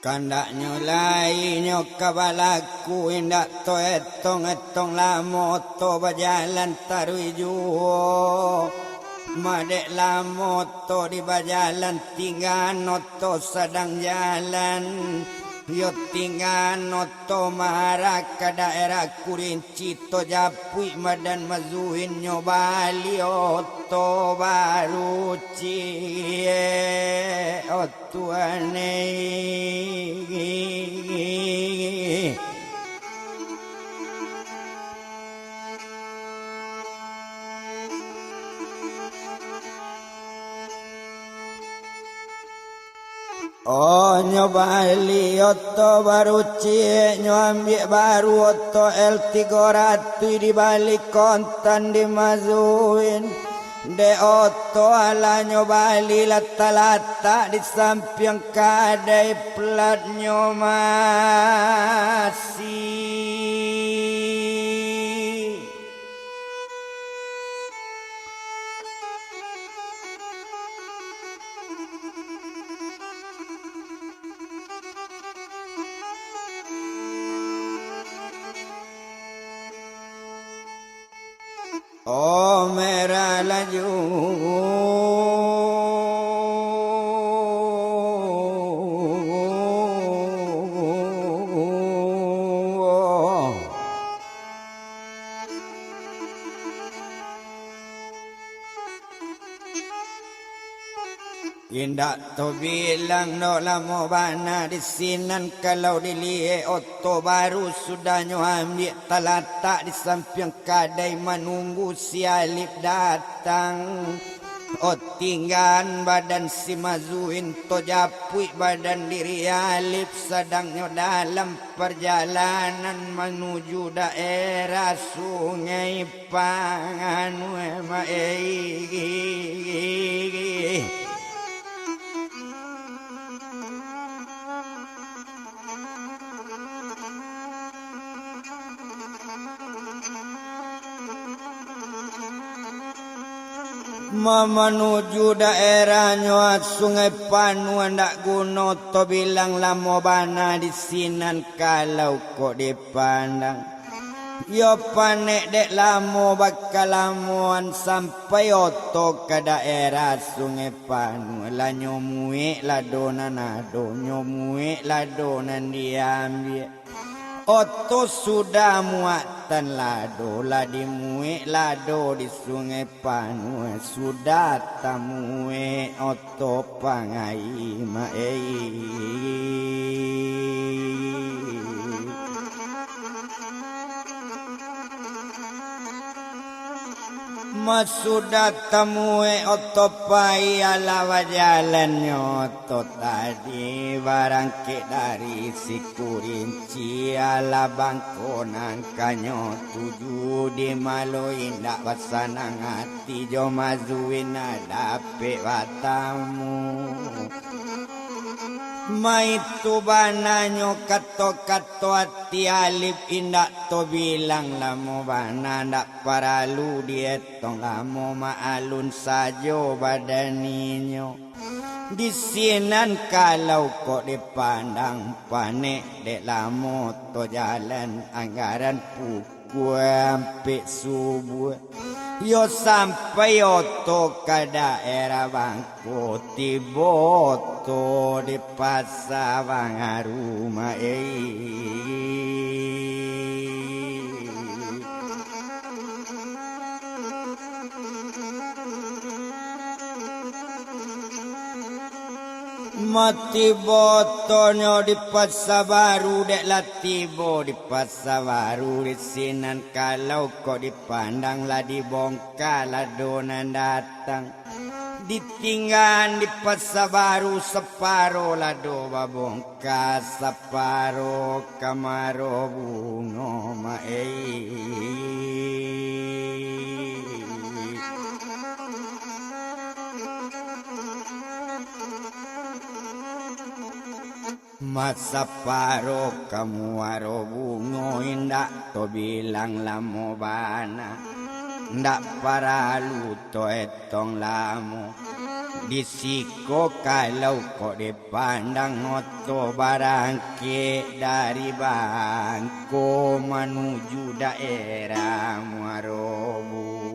kandak nyolai nyok kabalaku indak to etong lamoto bajalan tarui juo madek lamoto di bajalan tinggal noto sedang jalan yo tinggal noto marak ke daerah Kurinci to japui madan mazuin nyobali oto baru cie otuane oh nyobali oto baru cie nyambi baru oto El 300 di balik kontan dimazuin De oto ala nyobali lata-lata di samping kadai pelat nyomasi. Oh merah laju Indak to bilang no lamo bana di sinan kalau dilie oto baru sudah nyo ambil talata di samping kadai menunggu si Alip datang. O tinggan badan si Mazuin to japui badan diri Alip sedang nyo dalam perjalanan menuju daerah Sungai Panganue. Menuju daerahnya Sungai Panua ndak guno to bilang lamo bana di sinan kalau kok dipandang. Yo panek dek lamo bakal lamuan sampai oto ke daerah Sungai Panua. La nyomue la donan ado, nyomue la donan diambil. Oto sudah muatan lado, la dimue lado di Sungai Panua. Sudah tamue oto pangai Sudah temui oto paya lawa jalannya oto tadi barang ke dari si kurinci ala bangkonan kanyo tuju di malu indak pasanang hati jo mazuin adape watamu. Maitu bananyo kato-kato hati Alip indak to bilang lamo bana ndak paralu dietong lamo maalun sajo badaninyo. Di sinan kalau kok dipandang panek dek lamo to jalan anggaran pukul sampai subuh. Yo sampai oto ke daerah Bangko Tiboto di pasar Bangaruma Mati botonyo di pasar baru dek latibo di pasar baru di sinan kalau kok dipandang lah dibongkar lah donan datang ditinggal di pasar baru separo lah do babongkar separo kamaro bungo Masa paro kamu aro bungo indak to bilang lamo bana ndak paralu to etong lamo disiko kalau kok dipandang oto barangke dari Bangko menuju daerah Muarobu.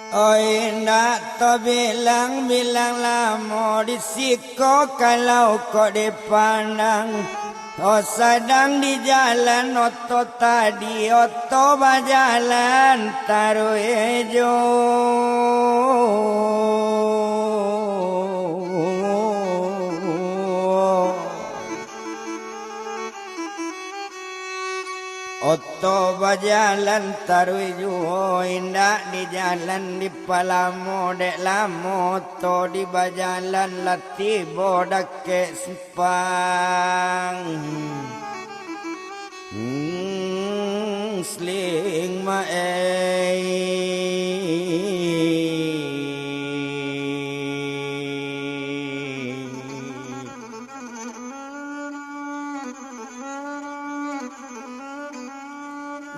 Oi nak to bilang lamo disiko kalau kok dipandang. Oh sedang di jalan oto tadi oto bajalan taruh ejo. Oto bajalan taruju indak di jalan di palamo dek lamo to di bajalan lati bodak ke sempang sling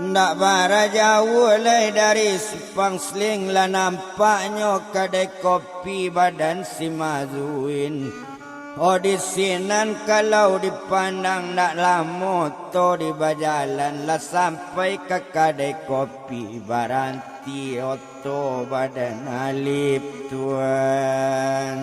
Ndak bara jauh leh dari Sepang Sling lah nampaknya kedai kopi badan si Mazuin. Oh di sinan kalau dipandang ndak lama to di bajalan lah sampai ke kedai kopi baranti oto badan alip tuan.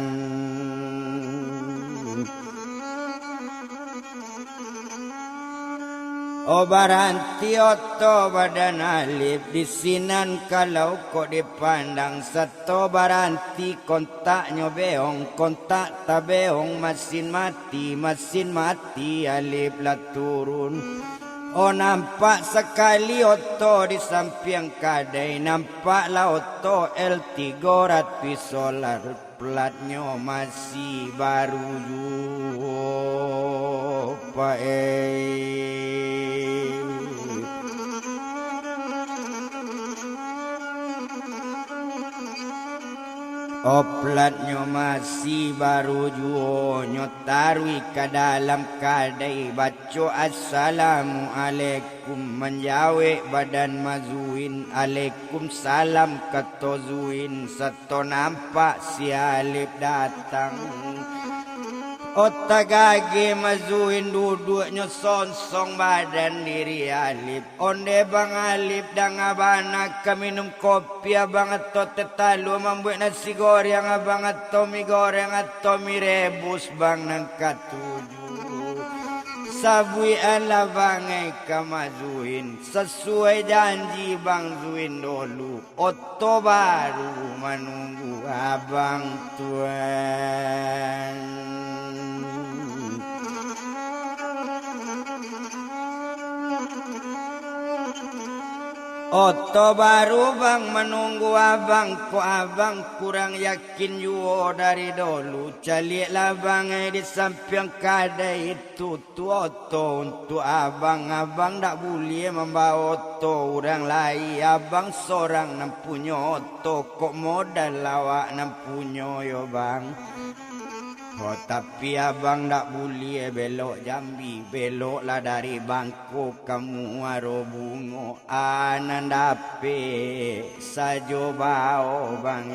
Oh baranti oto badan alip di sinan kalau kok dipandang satu baranti kontaknya beong kontak tak beong mesin mati alip lah turun. Oh nampak sekali oto di samping kadai nampaklah oto L300 solar platnya masih baru juga Oplatnya masih baru juo nyotarwi ke dalam kadai baca assalamualaikum menjawab badan Mazuin alaikum salam kata Zuin seto nampak si Alip datang. Otak gage Mazuin duduknya sonsong badan diri Alip. Onde bang Alip dan abang ke minum kopi abang atau tetalu membuat nasi goreng abang atau mie goreng atau mie rebus bang nangka tujuh. Sabui ala bangai ke Mazuin sesuai janji bang Zuin dulu. Oto baru menunggu abang tuan. Oto baru bang menunggu abang ko abang kurang yakin juo dari dulu calilah bang di samping kadai itu tu oto untuk abang dak boleh membawa oto orang lain abang seorang nampunya oto kok modal lawak nampunya yo bang. Oh tapi abang dak boleh belok Jambi beloklah dari bangku kamu aro bungo anandape sajo bao bang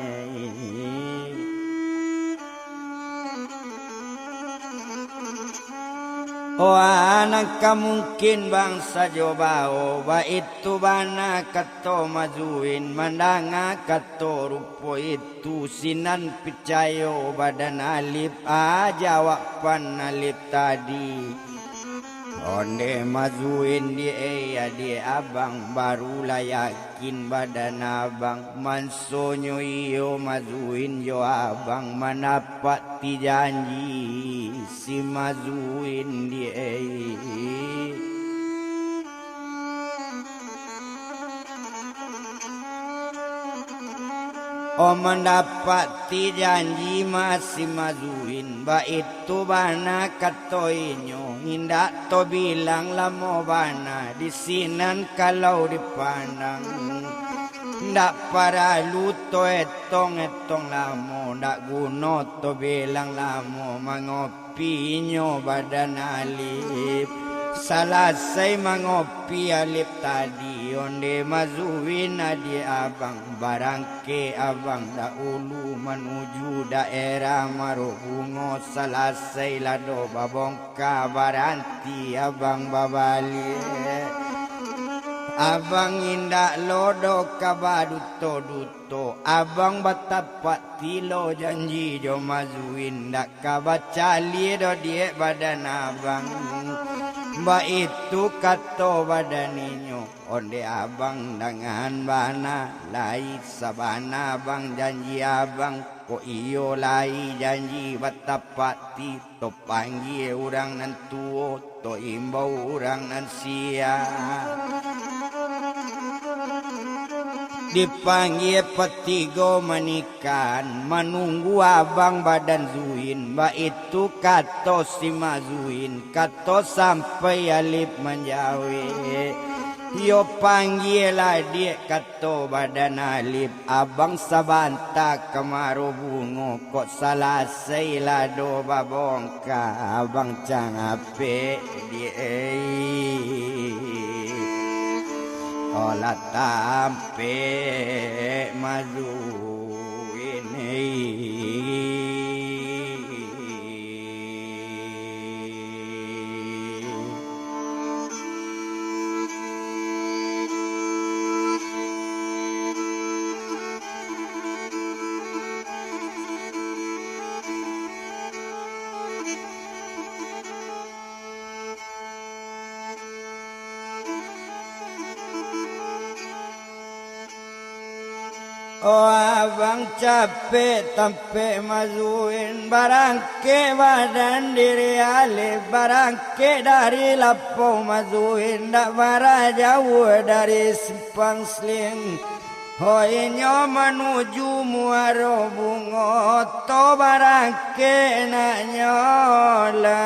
Oh anak mungkin bang sajo bao ba itu bana kato Mazuin mandanga kato rupo itu sinan picayo badan Alip jawab pan Alip tadi. Onde Mazuin di abang barulah yakin badan abang mansonyo iyo Mazuin yo abang manapak ti janji si Mazuin di Oh mendapati janji masih Mazuin ba itu bana katoinyo hindak to bilang lamo bana di sinan kalau dipandang ndak para luto etong lamo ndak guno to bilang lamo mangopinyo badan Alip salasai mangopi Alip tadi onde Mazuin adi abang barangke abang dahulu menuju daerah Marobungo salasai lado babongka baranti abang babali abang indak lodo kabaduto duto abang batapak tilo janji jo mazuin dak kabaca lido die badan abang ba itu kato badaninyo onde abang dengan bana lai sabana abang janji abang ko iyo lai janji batapak ti to panggil urang nan tuo to imbau urang nan sia dipanggil petigo manikan menunggu abang badan zuin ba itu kato si mazuin kato sampai alip menjawe yo panggil lah dia kato badan alip abang sabanta kemaro bungo kok salah lah do babongka abang cangape dia olah tampe maju ini oh abang capek tampe mazuin barangke badan diri alif barangke dari lapo mazuin dak bara jauh dari simpang sling hoinyo menuju muaro bungo to barangke nak nyola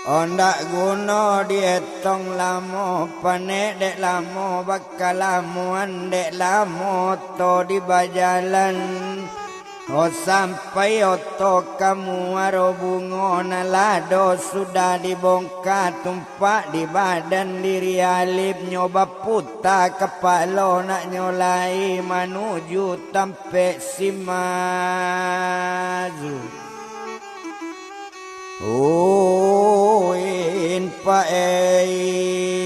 ondak guna dietong lamo panek dek lamo bakal lamuan dek lamo to di bajalan oh sampai oto kamu aro bungo nalado sudah dibongkar tumpak di badan diri alip nyoba puta kepala nak nyolai menuju tampe simazu oh in pae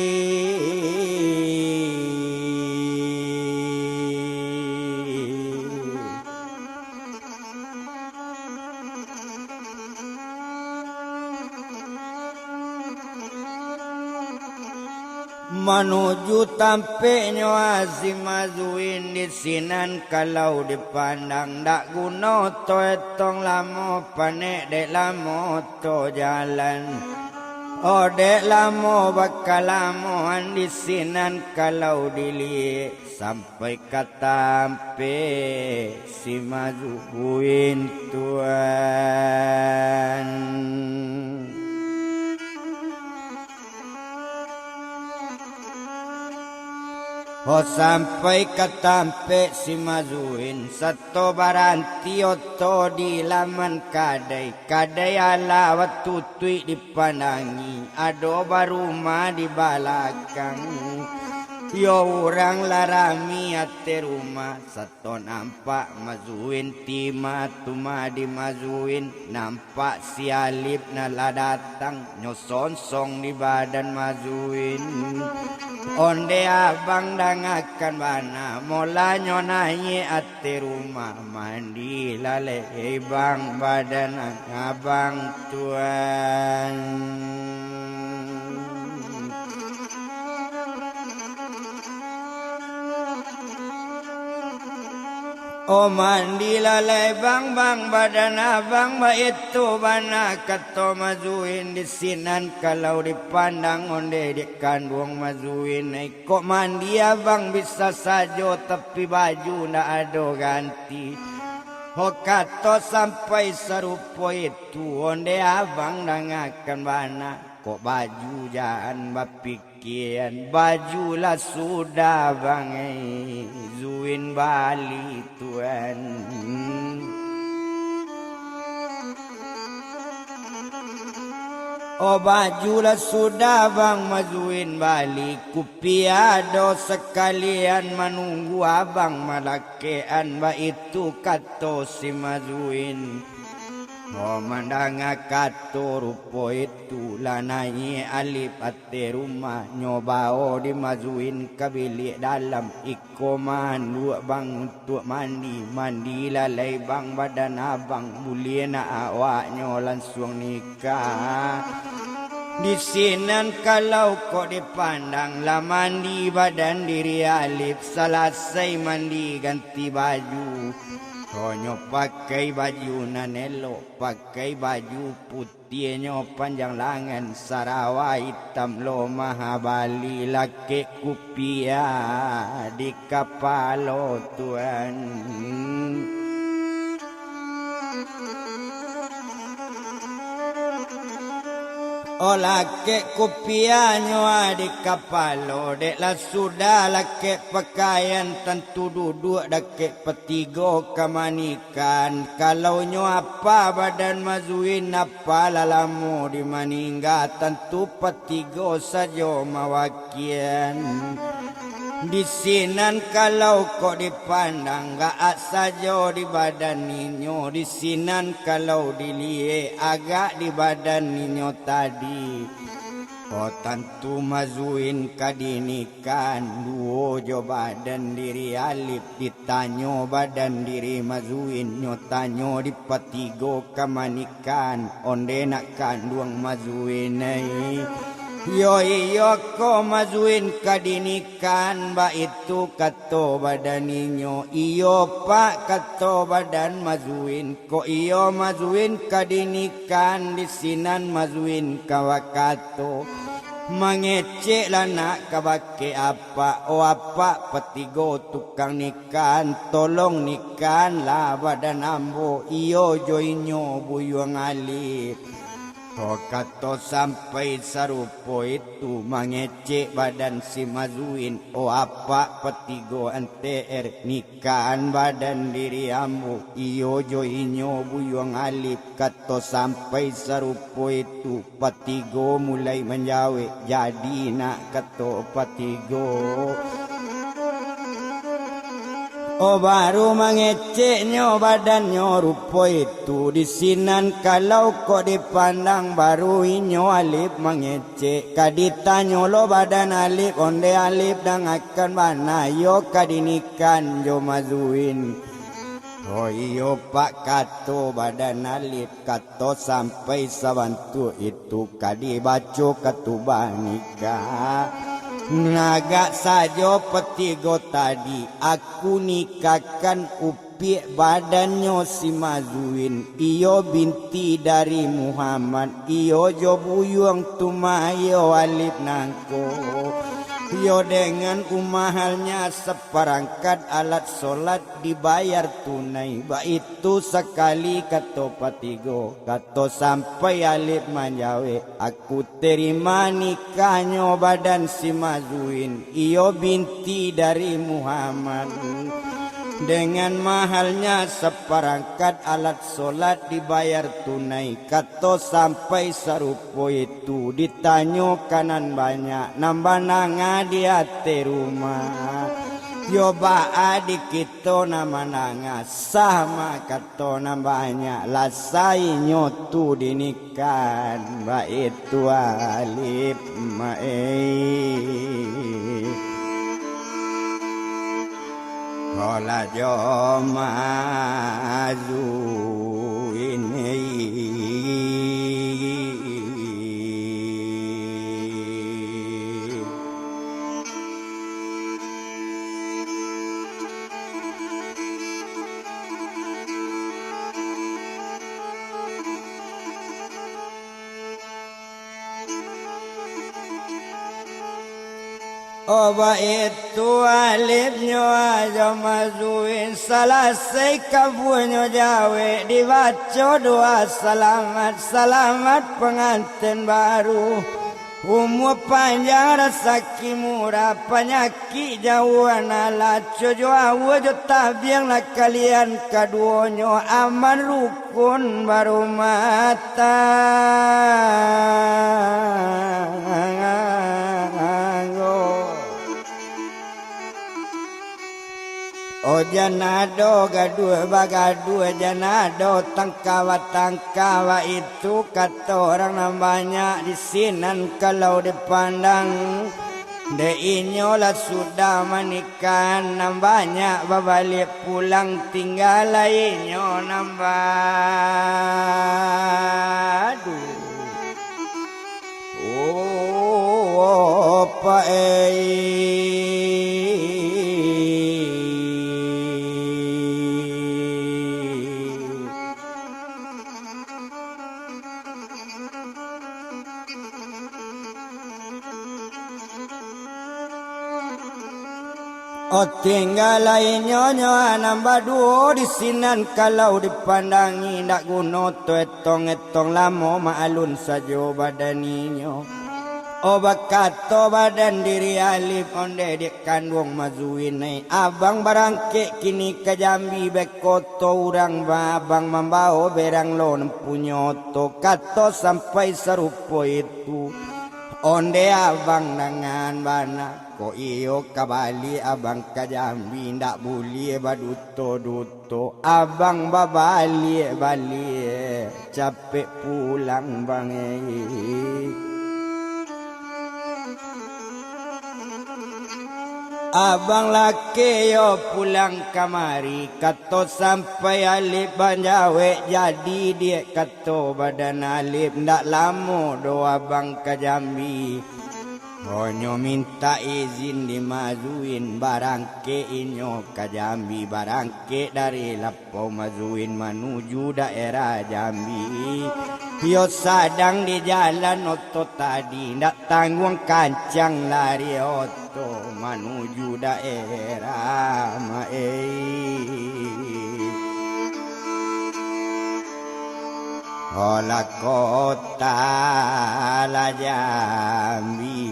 menuju tampe nyoasi mazuin di sinan kalau dipandang dak guna to etong lamo panek dek lamo to jalan oh dek lamo bakal lamoan di sinan kalau dilihat sampai katampe si mazuin tuan oh sampai katampe si mazuin satu baranti oto di laman kadai kadai ala waktu tui dipandangi ado baruma di balakang yo orang larami ate rumah satu nampak mazuin tima tuma di mazuin nampak si alip nala datang nyosonsong di badan mazuin onde abang dangakan bana mola nyonai ate rumah mandi lale bang badan abang tuan oh mandi lalai bang badan abang ba itu bana kato mazuin di sinan kalau dipandang onde di kandung mazuin kok mandi abang bisa saja tapi baju ndak ada ganti oh kato sampai serupo itu onde abang dangakan bana kok baju jangan bapikian baju lah sudah bang zuin bali tuan oh baju lah sudah bang mazuin bali kupiado sekalian menunggu abang malakean ba itu kato si mazuin Mandanga kato rupo itu lanai alip ate rumah nyobao dimazuin kabili dalam ikoman dua bang untuk mandi lalai bang badan abang buliena awaknya langsung nikah. Di sinan kalau kok dipandang lah mandi badan diri alip selesai mandi ganti baju. Konyo pakai baju nanelo, pakai baju putihnya panjang lengan, sarawa hitam lo mahabali laki kupia di kapalo tuan. O laki kupianyo di kapalo dek lah sudah laki pakaian tentu duduk dek petigo kemanikan kalau nyo apa badan mazuin apa lalamu di maningga tentu petigo saja mawakian. Di sinan kalau kok dipandang gak saja di badan ninyo. Di sinan kalau dilihat agak di badan ninyo tadi. Oh tentu mazuin kadinikan duo jo badan diri alip ditanyo badan diri mazuin nyo tanyo di patigo kamanikan onde nak kanduang mazuin ai. Yo ko mazuin kadinikan ba itu kato badan ninyo iyo pak kato badan mazuin ko iyo mazuin kadinikan di sinan mazuin kawakato mangecek lanak kabake apa o apa petigo tukang nikan tolong nikan lah badan ambo iyo joinyo buyuang alip. Oh kato sampai sarupo itu mangecek badan si mazuin. Oh apa petigo NTR nikahan badan diri ambu. Iyo joinyo buyuang alip. Kato sampai sarupo itu petigo mulai menjawe. Jadi nak kato petigo. Oh baru mangeceknya badannya rupo itu di sinan kalau kok dipandang baru inyo alip mangecek kaditanyo lo badan alip onde alip dan akan mana yo kadinikan jo mazuin. Oh iyo pak kato badan alip kato sampai sabantu itu kadibaco katubanika. Naga saja petigo tadi aku nikahkan upi badannya si mazuin. Iyo binti dari Muhammad. Iyo jo buyuang tumayo alip nangko. Iyo dengan umahalnya seperangkat alat solat dibayar tunai. Ba itu sekali kato patigo. Kato sampai alip manjawe. Aku terima nikahnya badan si mazuin. Iyo binti dari Muhammad. Dengan mahalnya seperangkat alat solat dibayar tunai. Kato sampai sarupo itu ditanyo kanan banyak. Nambah nanga di hati rumah. Yo ba adik kita nama nanga sama kato nambahnya. Lasai nyotu dinikan. Ba itu alip mae. Kola jo mazuin Oba itu alipnya aja mazuin selesai kabunyo jawe dibaca doa selamat pengantin baru umur panjang rezeki murah penyakit jauhan ala cojo awo jo tabiang lah kalian kaduonyo aman rukun baru mata. Oh janado gadua bagadua janado tangkawa itu kata orang namanya di sinan kalau dipandang de inyolah sudah menikah nambahnya babalik pulang tinggal inyo nambah oh apa Oh tinggal nyonya nambah dua di sinan kalau dipandangi ndak guno tu etong lamo maalun sajo badaninyo. Oh bakato badan diri alif onde dek kandung mazuin abang barangke kini ke Jambi bekoto urang babang membao berang lo nempunyo to kato sampai serupo itu. Onde abang dengan bana ko iyo kabali abang ka Jambi ndak boleh baduto abang babali capek pulang bang Abang laki yo pulang kamari kato sampai alip banjawe jadi dia kato badan alip ndak lamo do abang ka Jambi Onyo minta izin dimajuin barangke inyo ka Jambi barangke dari Lapo majuin menuju daerah Jambi yo sadang di jalan oto tadi ndak tanggung kancang lari oto menuju daerah Ola kota la Jambi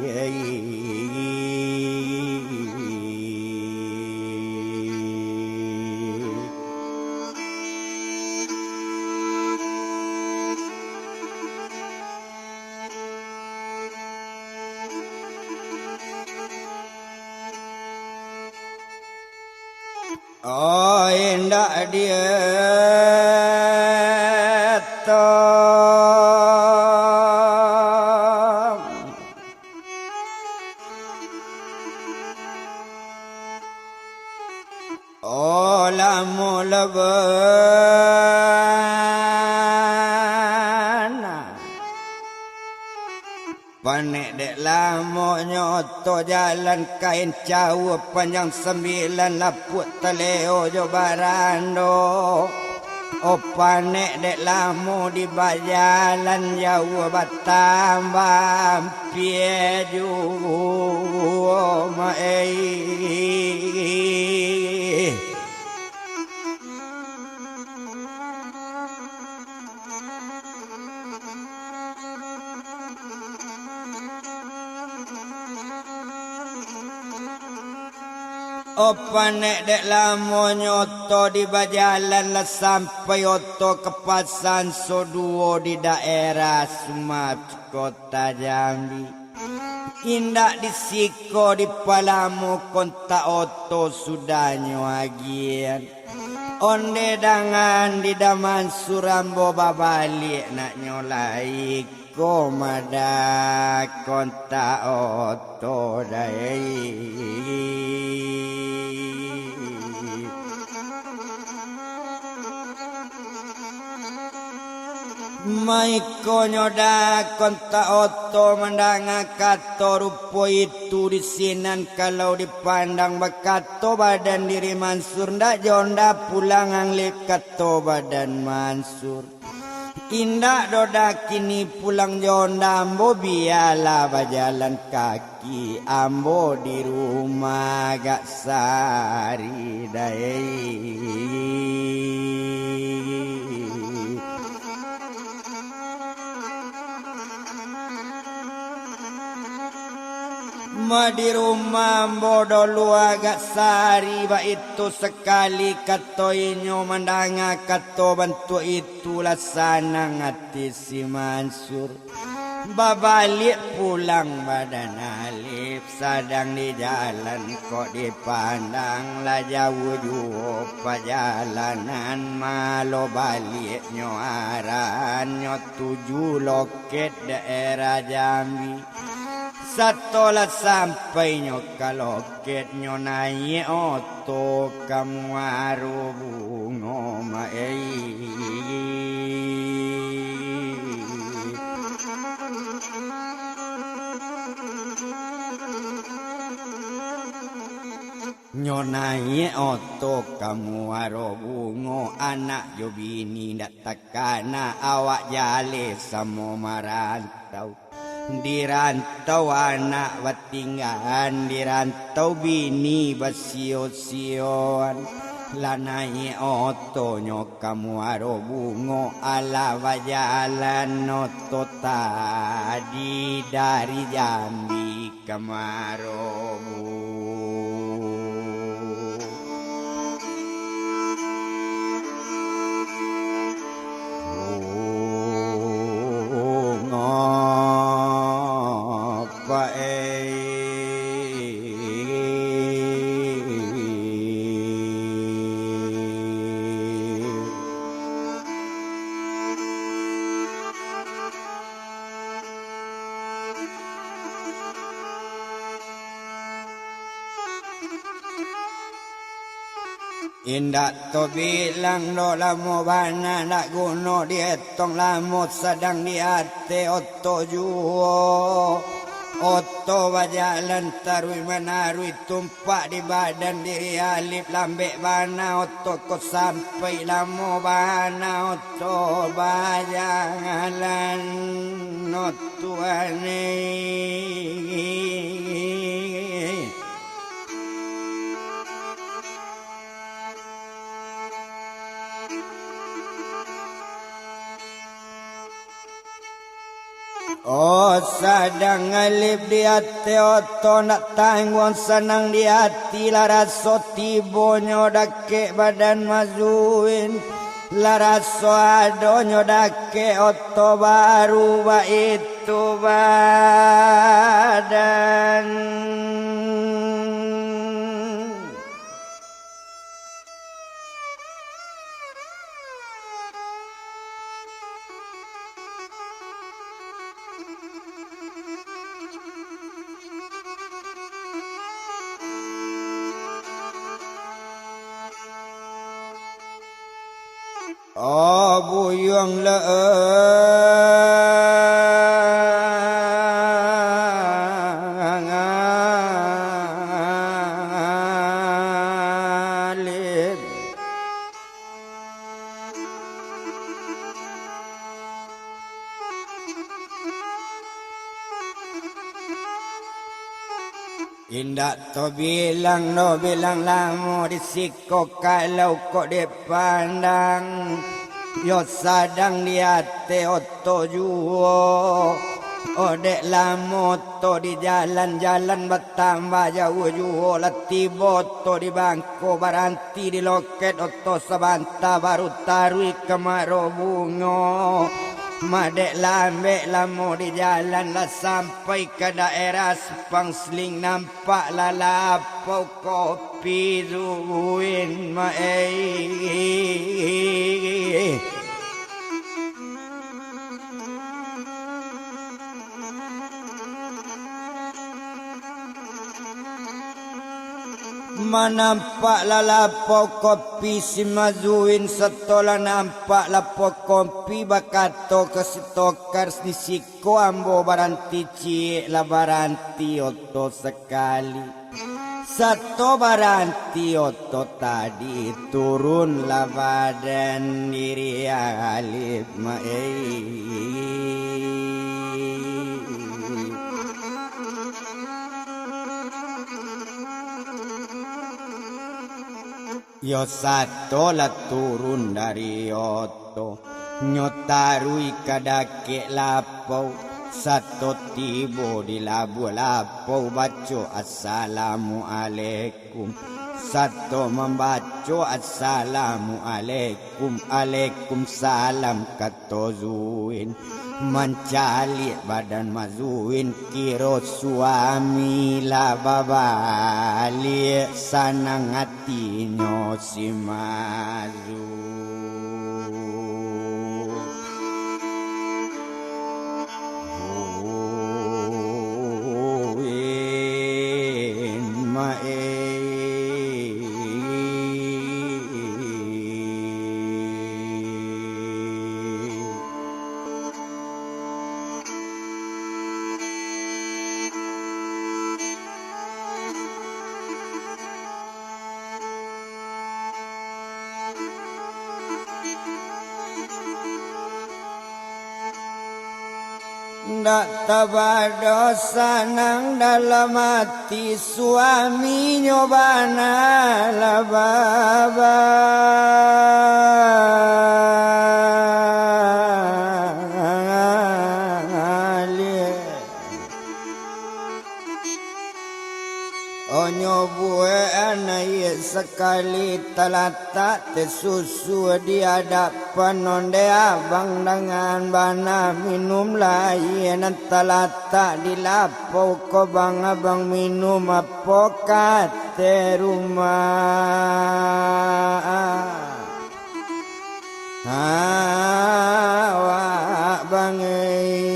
Oh indah dia Oh lamu lebana panek dek lamo nyoto jalan kain jauh panjang 9 laput teleo jo barando Oh panek dek lamo di bajalan jauh batambang pieju Oh panek dek lamo nyoto di bajalan lah sampai oto ke Pasan Soduo di daerah Sumat kota Jambi. Indak disiko di Palamu konta oto sudah nyoagian. Onde dangan di daman Surambo babalik nak nyolai komada konta oto dai. Mai konyoda konta oto mendanga kato rupo itu di sinan kalau dipandang bakato badan diri Mansur ndak jonda pulang anglek kato badan Mansur indak doda kini pulang jonda ambo biala bajalan kaki ambo di rumah gak sari dai Ma di rumah bodoh lu agak sari ba itu sekali kato inyo mandanga kato bantu itu lasana ngati si Mansur babalik pulang badan alif alif sedang di jalan kok dipandang lah jauh jauh perjalanan malo balik nyo aran nyo tuju loket daerah Jambi. Setelah sampai nyo ke loket nyo naik oto kamu aru bungo Nyonai oto kamu aro bungo anak yo bini ndak takana awak jale samo marantau. Dirantau anak batinggan, dirantau bini basio-sioan. Lanai oto nyo kamu aro bungo ala bajalan oto tadi dari Jambi kamaro Indak to bilang no lamo bana nak guno dietong lamo sedang di ate oto juo oto bajalan tarui menarui tumpak di badan diri alif lambek bana oto ko sampai lamo bana oto bajalan oto Oh sadang alif di hati oto nak tanggung senang di hati laraso tibonyo dake badan mazuin laraso adonyo dake oto baru ba itu badan Oh buyung leang Indak to bilang no bilang lamo disiko kalau kok dipandang yo sadang di hati oto juo odek lamo to di jalan-jalan bertambah jauh juo lati boto di bangko baranti di loket oto sabanta baru tarui kemaro bungo Madek lambek lamo di jalan lah sampai ke daerah Sepang Seling nampak lah lapau kopi zuin Manampak lah lapau kopi si mazuin setelah nampak lapau kopi bakato ke stokar di siko ambo baranti cie lah baranti oto sekali satu baranti oto tadi turun lah badan diri alif Yo satu lah turun dari oto nyotarui kadake lapau satu tibo di labu lapau baco assalamualaikum Satu membaca Assalamualaikum Waalaikumsalam kata Zuin mencalik badan Mazuin kira suami lah babalik sanang hatinya si Mazu. Ndak tabah dosa dalam hati suami nyobana lababa onyo bue anai sekali talata tesusu di hadapan onde abang dengan bana minum lain talata di lapau ko bang abang minum apa kate rumah awak bangai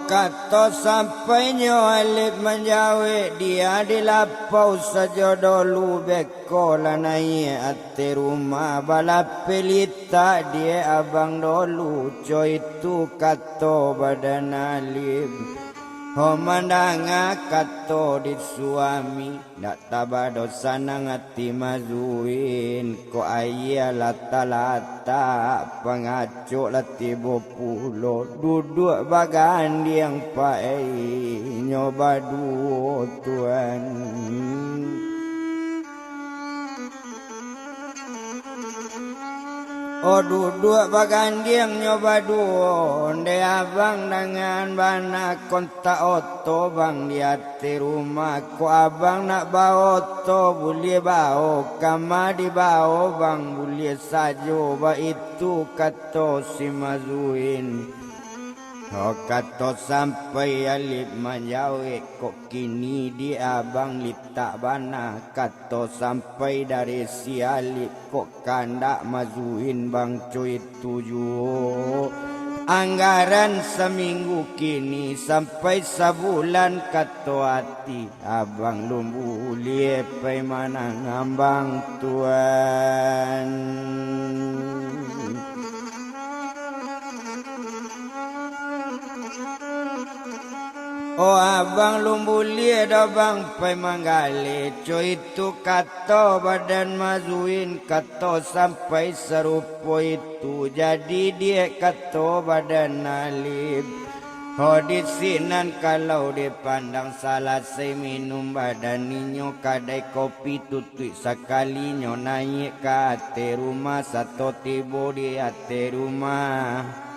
Kato sampainya alif menjawe dia di lapau saja dulu beko lanai ate rumah balap pelita dia abang dulu coy itu kato badan alif homandanga kato di suami dak tabah dosa nang hati Mazuin ko ayah lata-lata pengacuk lati bopulo duduk bagan yang pae nyoba duo tuan oh duduk bagandiang nyoba duo de abang dengan bana kontak oto bang di hati rumah ko abang nak bawa oto boleh bawa kama di bawa bang boleh sajo ba itu kata si Mazuin oh kata sampai alif menjawe kok kini di abang litak bana kata sampai dari si alif kok kandak Mazuin bang cuy tujuh anggaran seminggu kini sampai sebulan kata hati abang lumbu liepai mana ngambang tuan oh abang lumbulie dah bang pai manggale coy itu kata badan Mazuin kata sampai serupa itu jadi dia kata badan alif oh di sinan kalau dipandang salah saya minum badan ninyo kadai kopi tutui sekali nyo naik ke ate rumah satu tibo di ate rumah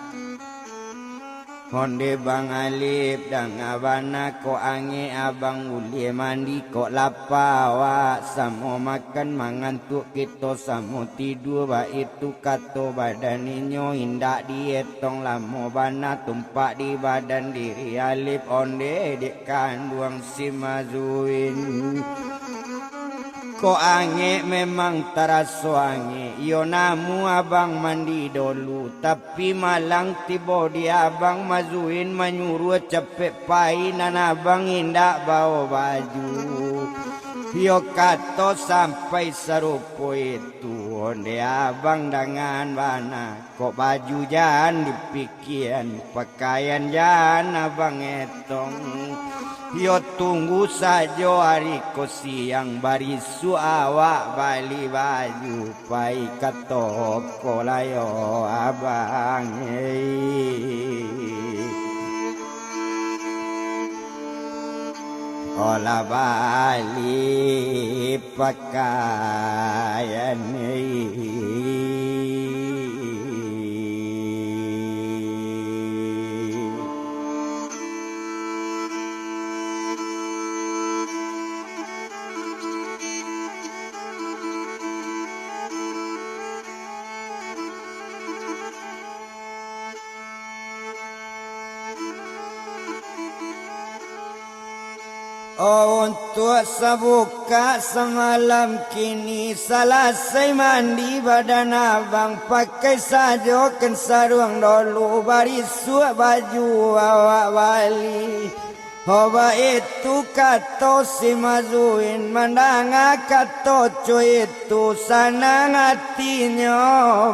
Honde bang alif dan abana ko ange abang uli mandi ko lapawa samo makan mangantuk kita samo tidur ba itu kato badan ninyo indak dietong lamo bana tumpak di badan diri alif onde dek kandung si Mazuin ko ange memang teraso ange yo namu abang mandi dulu tapi malang tiba di abang Mazuin menyuruh cepet painan abang indak bawa baju yo kato sampai serupa itu onde abang dengan bana kok baju jangan dipikiran pakaian jangan abang etong yo tunggu saja hari ko siang barisu awak bali baju pai kato kolayo abang olah balik pakaian Oh, untuk sebuka semalam kini selesai mandi badan abang pakai sajokan sarung dulu barisu baju awak balik. Hoba itu kata si mazuin mandanga kata cuy itu sanang hatinya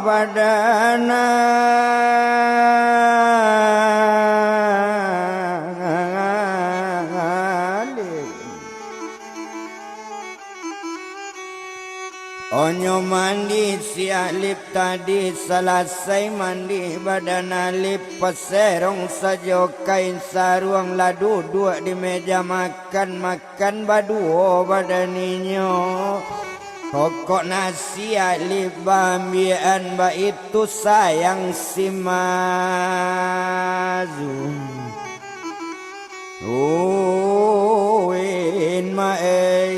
badana. Onyo mandi si alip tadi selesai mandi badan alip peserong sajo kain sarung lah duduk di meja makan baduo badaninyo. Pokok nasi alip bambian ba itu sayang si mazu. Oh in mae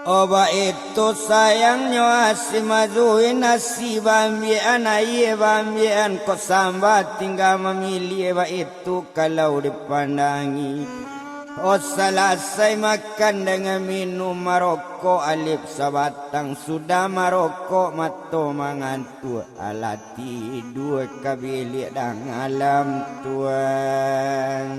Oba itu sayangnya si mazuin nasi bambian aye bambian kok sambat tinggal memilih oba itu kalau dipandangi. Oh selesai makan dengan minum maroko alip sabatang sudah maroko mato mangantu ala tidur kabilik dan alam tuan.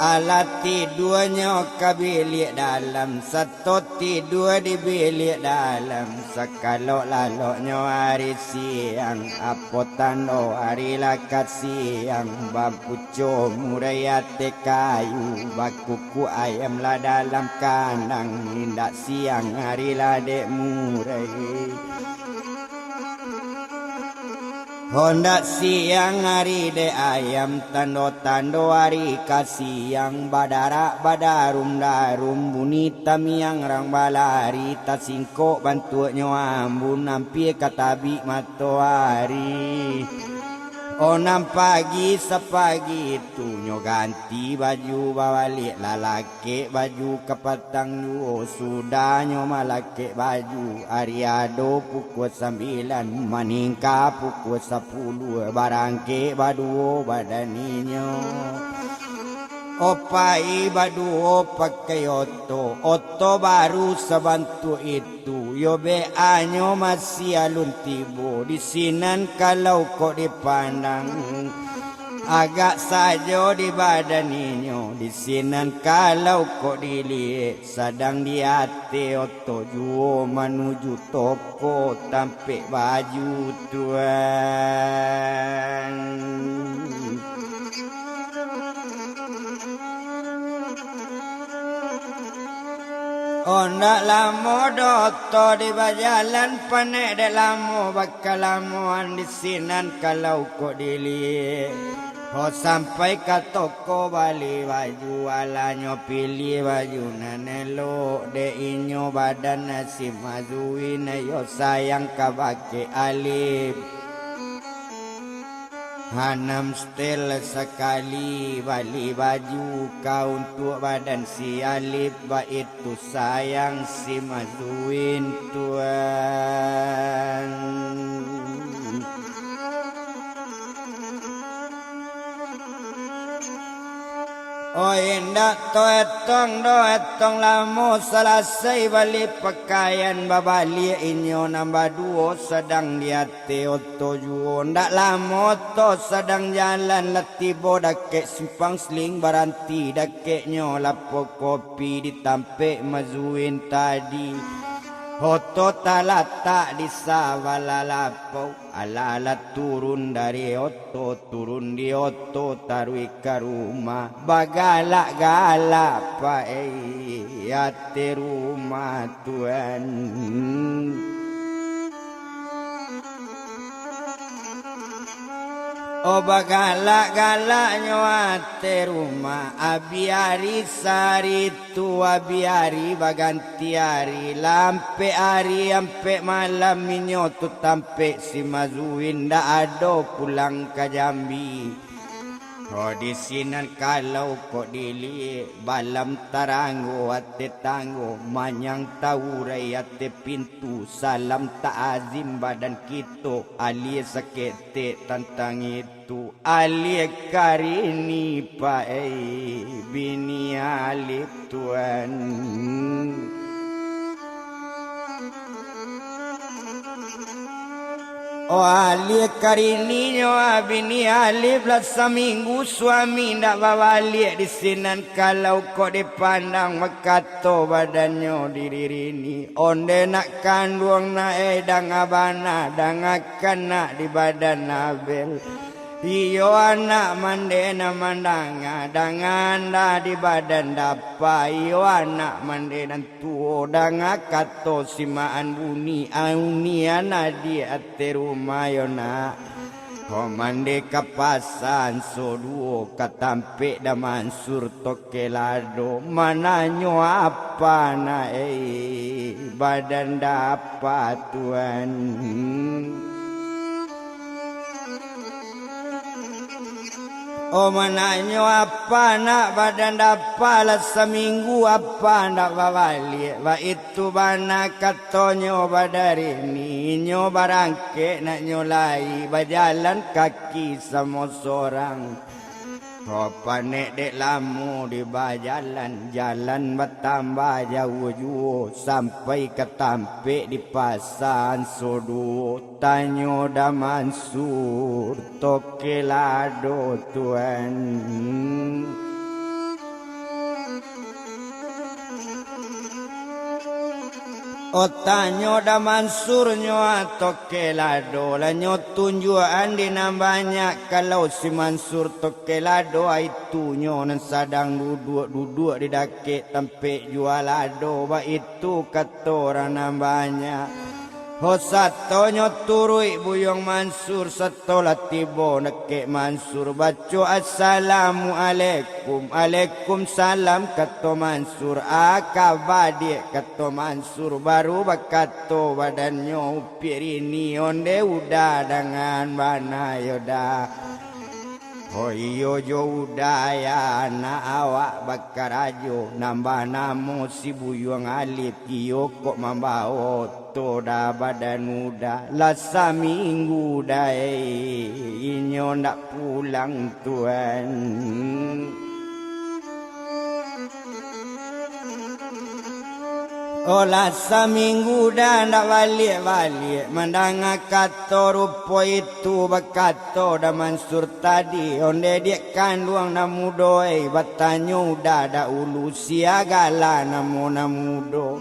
Alat tidurnya ke bilik dalam, satu tidur di bilik dalam. Sekalau laloknya hari siang, apa tanda hari lakat siang. Bapuco murayate kayu, bakuku ayam lah dalam kandang. Nindak siang hari ladek murai. Hondak siang hari de ayam tando-tando hari kasiang badarak badarum darum bunyi tamiang rang balari tasingkok bantunya ambun nampi katabi matoari. Onam pagi sepagi itu nyo ganti baju bawalik lalake baju kepatang nyo sudah nyo malake baju ariado pukul 9 maningka pukul 10 barangke baduo badaninyo. Opai baduo pakai oto baru sebantu itu. Yobe anyo masih alun tibo di sinan kalau kok dipandang. Agak saja di badaninyo di sinan kalau kok dilihat sedang di hati oto juo menuju toko tampik baju tuan. Ondak lamo doto di bajalan panek de lamo bakal lamuan di sinan kalau kok dilihat. Oh sampai ke toko bali baju alanyo pilih baju nanelo de inyo badan nasi mazuin yo sayang kabake alip. Hanam setel sekali bali baju kau untuk badan si alip ba itu sayang si mazuin tuan. Oh indak to etong lamo selesai balik pakaian babali inyo nambah duo sedang di hati oto juo ndak lamo to sedang jalan letibo dakek simpang seling baranti dakeknya lapo kopi ditampek mazuin tadi. Hoto talata di sawalalapau Alalat turun dari oto turun di oto tarui ke rumah Bagalak-galak pae ate rumah Tuhan Oh bagalak-galak nyuate rumah Abiari sari tu abiari baganti hari Lampe hari ampe malam minyo tu tampe si mazuin ndak ado pulang ke Jambi Oh di sinan kalau kok dili balam tarango ate tanggo manyang taurai ate pintu salam ta'azim badan kita alie sakete tantang itu alie karini pae bini alif Tuhan Oh alie karini nyoa bini alif lah seminggu suami ndak bawa liek di sinan kalau kok dipandang mekato badannya diririni onde nak kandung na dang abana dang akan nak di badan abel iyo anak mandena mandanga dangan dah di badan dapa iyo anak mandena tuo danga kato simaan buni auni anak di ate rumah yona komande kapasan so duo katampe da mansur tokelado mananyo apa na badan dapa Tuhan Oh mananyo apa nak badan dapat seminggu apa nak bawali Wa itu bana katonyo badari ni nyo barangke nak nyolai Bajalan kaki sama seorang Oh panek dek lamu di bajalan Jalan bertambah jauh-jauh Sampai ke tampe di pasan sodo Tanyo da mansur tokelado Tuhan Otanyo da mansurnyo tokelado lanyo tunjuan di banyak kalau si mansur tokelado itu nyo nan sadang duduk di dake tempe jualado ba itu katora banyak Ho satonyo turui buyong mansur satola tibo neke mansur baco assalamualaikum alaikum salam kato mansur akabadi kato mansur baru bakato badannya upirini onde udah dengan mana yoda Oh iyo jo udaya na awak bakarajo nambah namo si buyong alif iyo kok mambawa toda badan udah lasa minggu dae inyo ndak pulang Tuhan Olah seminggu dah ndak balik-balik Mandang kato rupo itu bakato dah mansur tadi Onde dia kandung namudoi Batanyo dah da ulu siagala namudo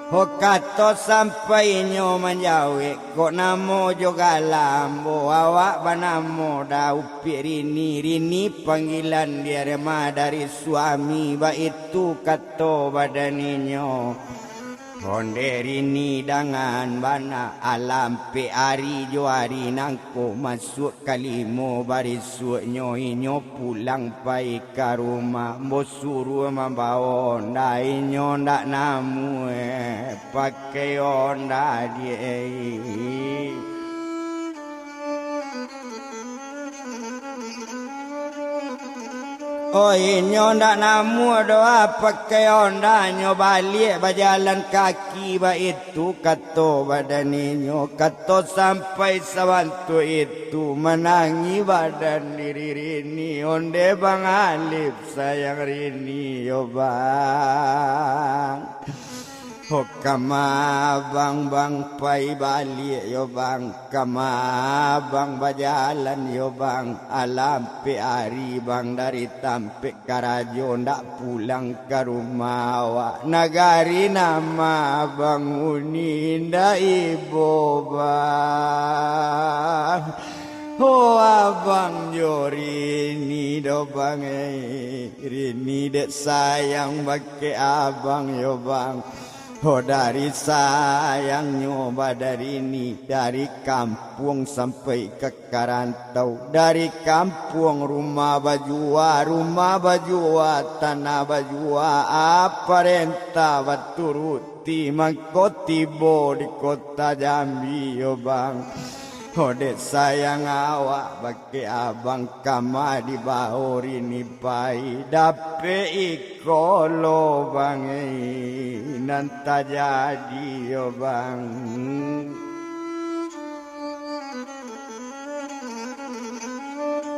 Ho kato sampai nyo menjawe Kok namo juga lambo Awak banamo dah upi rini panggilan dia remah dari suami Ba itu kato badaninyo Onde rini dengan bana alam pe hari jo hari nangko masuk kalimo barisuk inyo pulang pai ke rumah bosuru membawa onda inyo ndak namu pakai onda dia Oh inyo ndak namu doa pakai onda nyo balik berjalan kaki ba itu kato badan inyo kato sampai sawantu itu menangi badan diri rini onde bang alif sayang rini yo bang Kama bang pai balik yo bang, kama bang berjalan yo bang, alam pe hari bang dari tampe karajo ndak pulang ke rumah awak. Nagari nama bang uni ndak ibu bang. Oh abang yo rini do bang rini dek sayang bake abang yo bang. Oh dari sayang nyoba dari ini, dari kampung sampai ke Karantau, dari kampung rumah bajua, tanah bajua, apa renta baturuti mangkotibo di kota Jambi yo bang. Oh dek sayang awak bagi abang kama di bawah ini pai dape ikolo bang nanta jadi yo bang.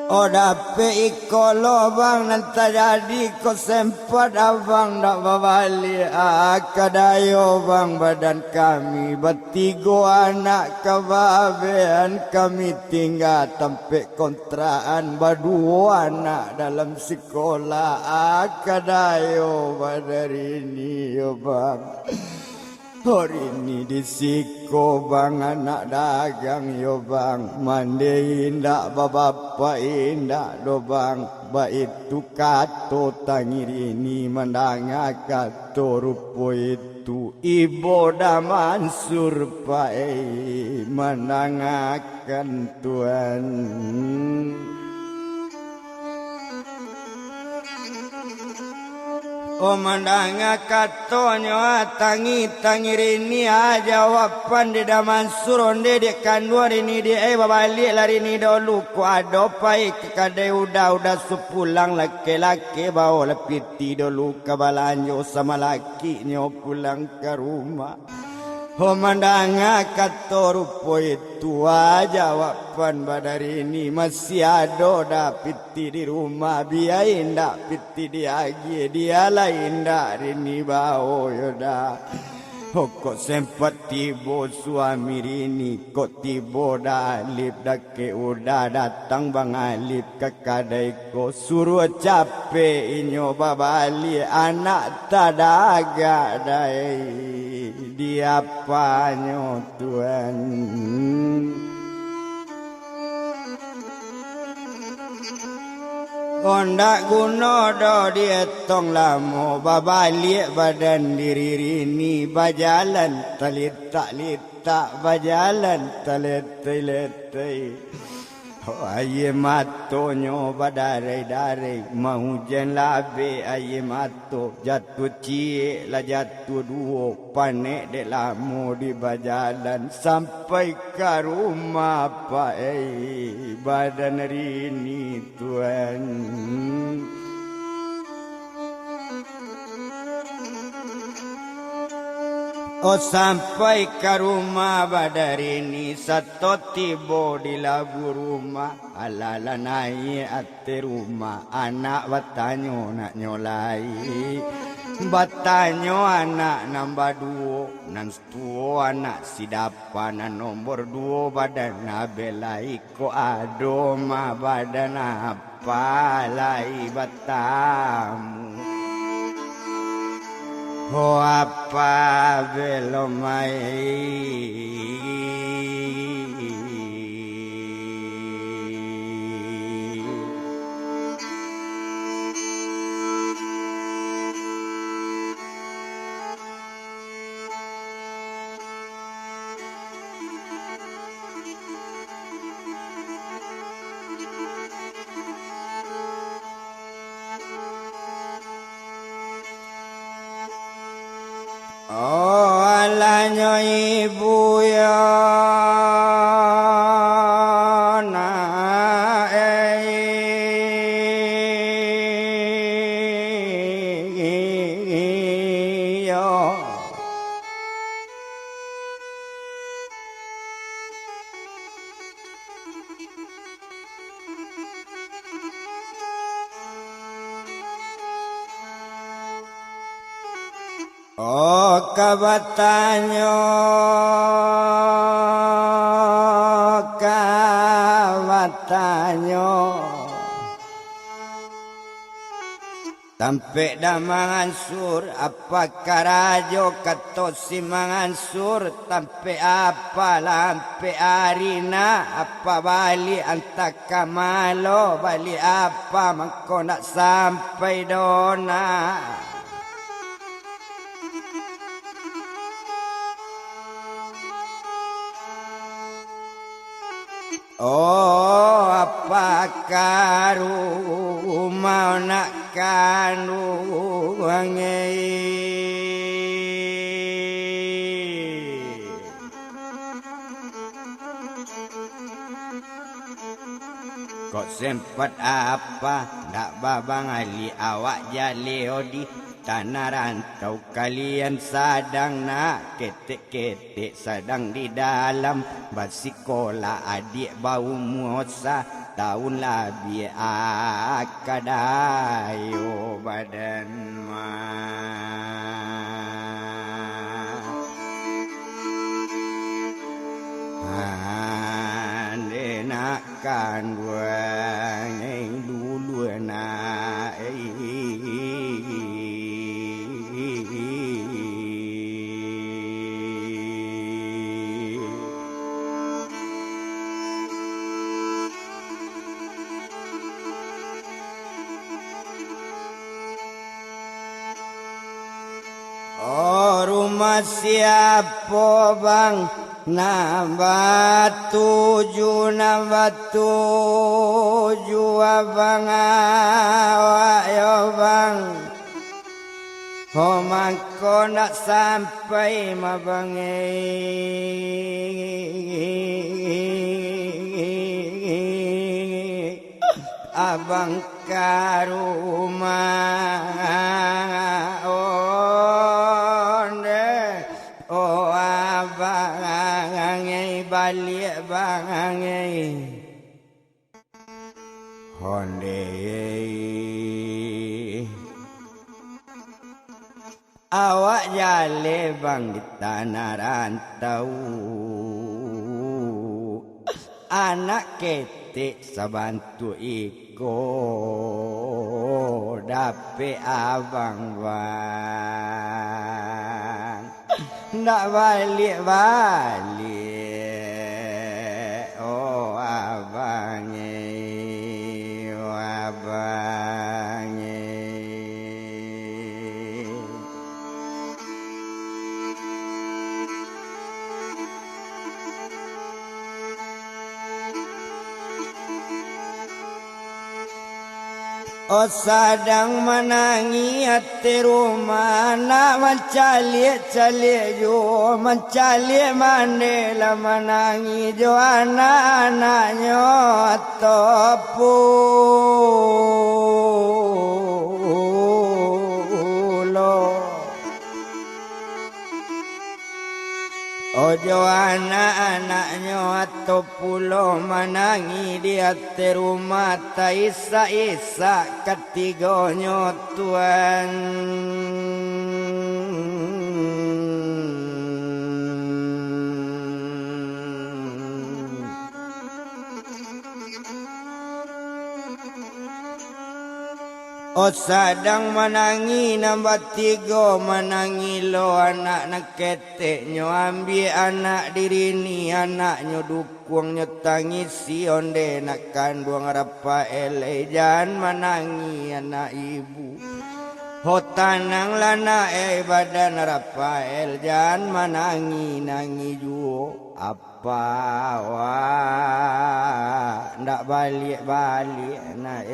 Oh dape ikolo bang nanta jadi ko sempat abang dak babali akadayo bang badan kami bertiga anak kebabean kami tinggal tempat kontraan berdua anak dalam sekolah akadayo badan ini yo bang. Hari ini di siko bang anak dagang yo bang, mandi indak bapak indak do bang, itu kato tangir ini mendanga kato rupo itu ibu dah Mansur pai menangakan Tuhan. Oh mandanga katonyo tangi rini aja wapan di daman suronde di kanduan ini di babalik lari ni dulu ku adopai ke kadai udah sepulang laki-laki bawa lepiti dulu kabalanyo sama laki nyo pulang ke rumah. Oh mandanga katorupo itu aja wapan badari ini masih ada dah piti di rumah biain dah piti dia lagi dia lain dah rini bawa yoda. Oh kok sempat tiba suami rini kok tiba dah alip dah ke udah datang bang alip ke kadai ko suruh capek inyo babali anak tak daga dai dia panyo Tuhan. Ondak guna do dia tong lamo babalik badan diri rini bajalan talita bajalan talita. Oh aye matonyo badare-dare mau hujan labe aye mato jatuh cie la jatuh duo panek de lamo di bajalan sampai ke rumah pak badan rini Tuhan. Oh sampai ke rumah badari ini satu tiba di labu rumah alala naik ate rumah anak batanyo nak nyolai batanyo anak nambah dua nan setuo anak sidapan nomor dua badan nabelai ko adoma badan apa lai batamu. Oh apa belum oh alanya ibu ya Oh kabatanyo Tampe damangan sur apa karajo katosi mangan sur tampe apa lampe arina apa bali antaka malo bali apa mangko nak sampai dona Oh apa karu mau nak kanu wangi Kok sempat apa ndak babang ali awak jali odi tanah rantau kalian sadang nak ketek-ketek sadang di dalam basikola adik bau musa tahun labi akadayo badan ande nakkan buang dulu nak Oh rumah siapa bang nambah tujuh abang awak yo bang Oh mangko nak sampai mabang abang karumah Oh abang balik bang honde awak jale bang di tanah rantau anak ketik sabantu iko dape abang bang ndak balik oh abange Oh sadang menangi hati rumah nak mencalik jo mencalik mandela menangi jo anak-anaknya topulo Ojo anak-anaknya atau pulau menangi di hati rumah tak isa-isa ketiganya Tuhan. Oh sadang menangi nambah tiga menangi lo anak nak ketek nyo ambil anak diri ni anak nyo dukung nyo tangisi onde nak kandung Rafael jangan menangi anak ibu ho tanang lana badan Rafael jangan menangi nangi juo apa wah ndak balik na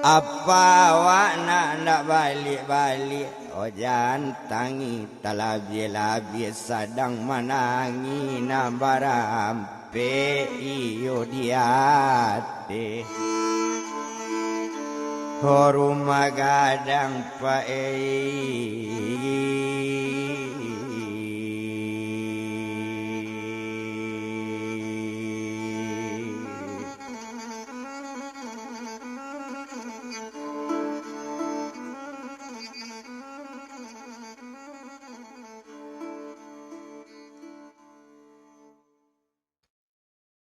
Apa awak nak balik Oh jantangi talabi sadang menangi nambarampe iyo diate Oh rumah gadang pae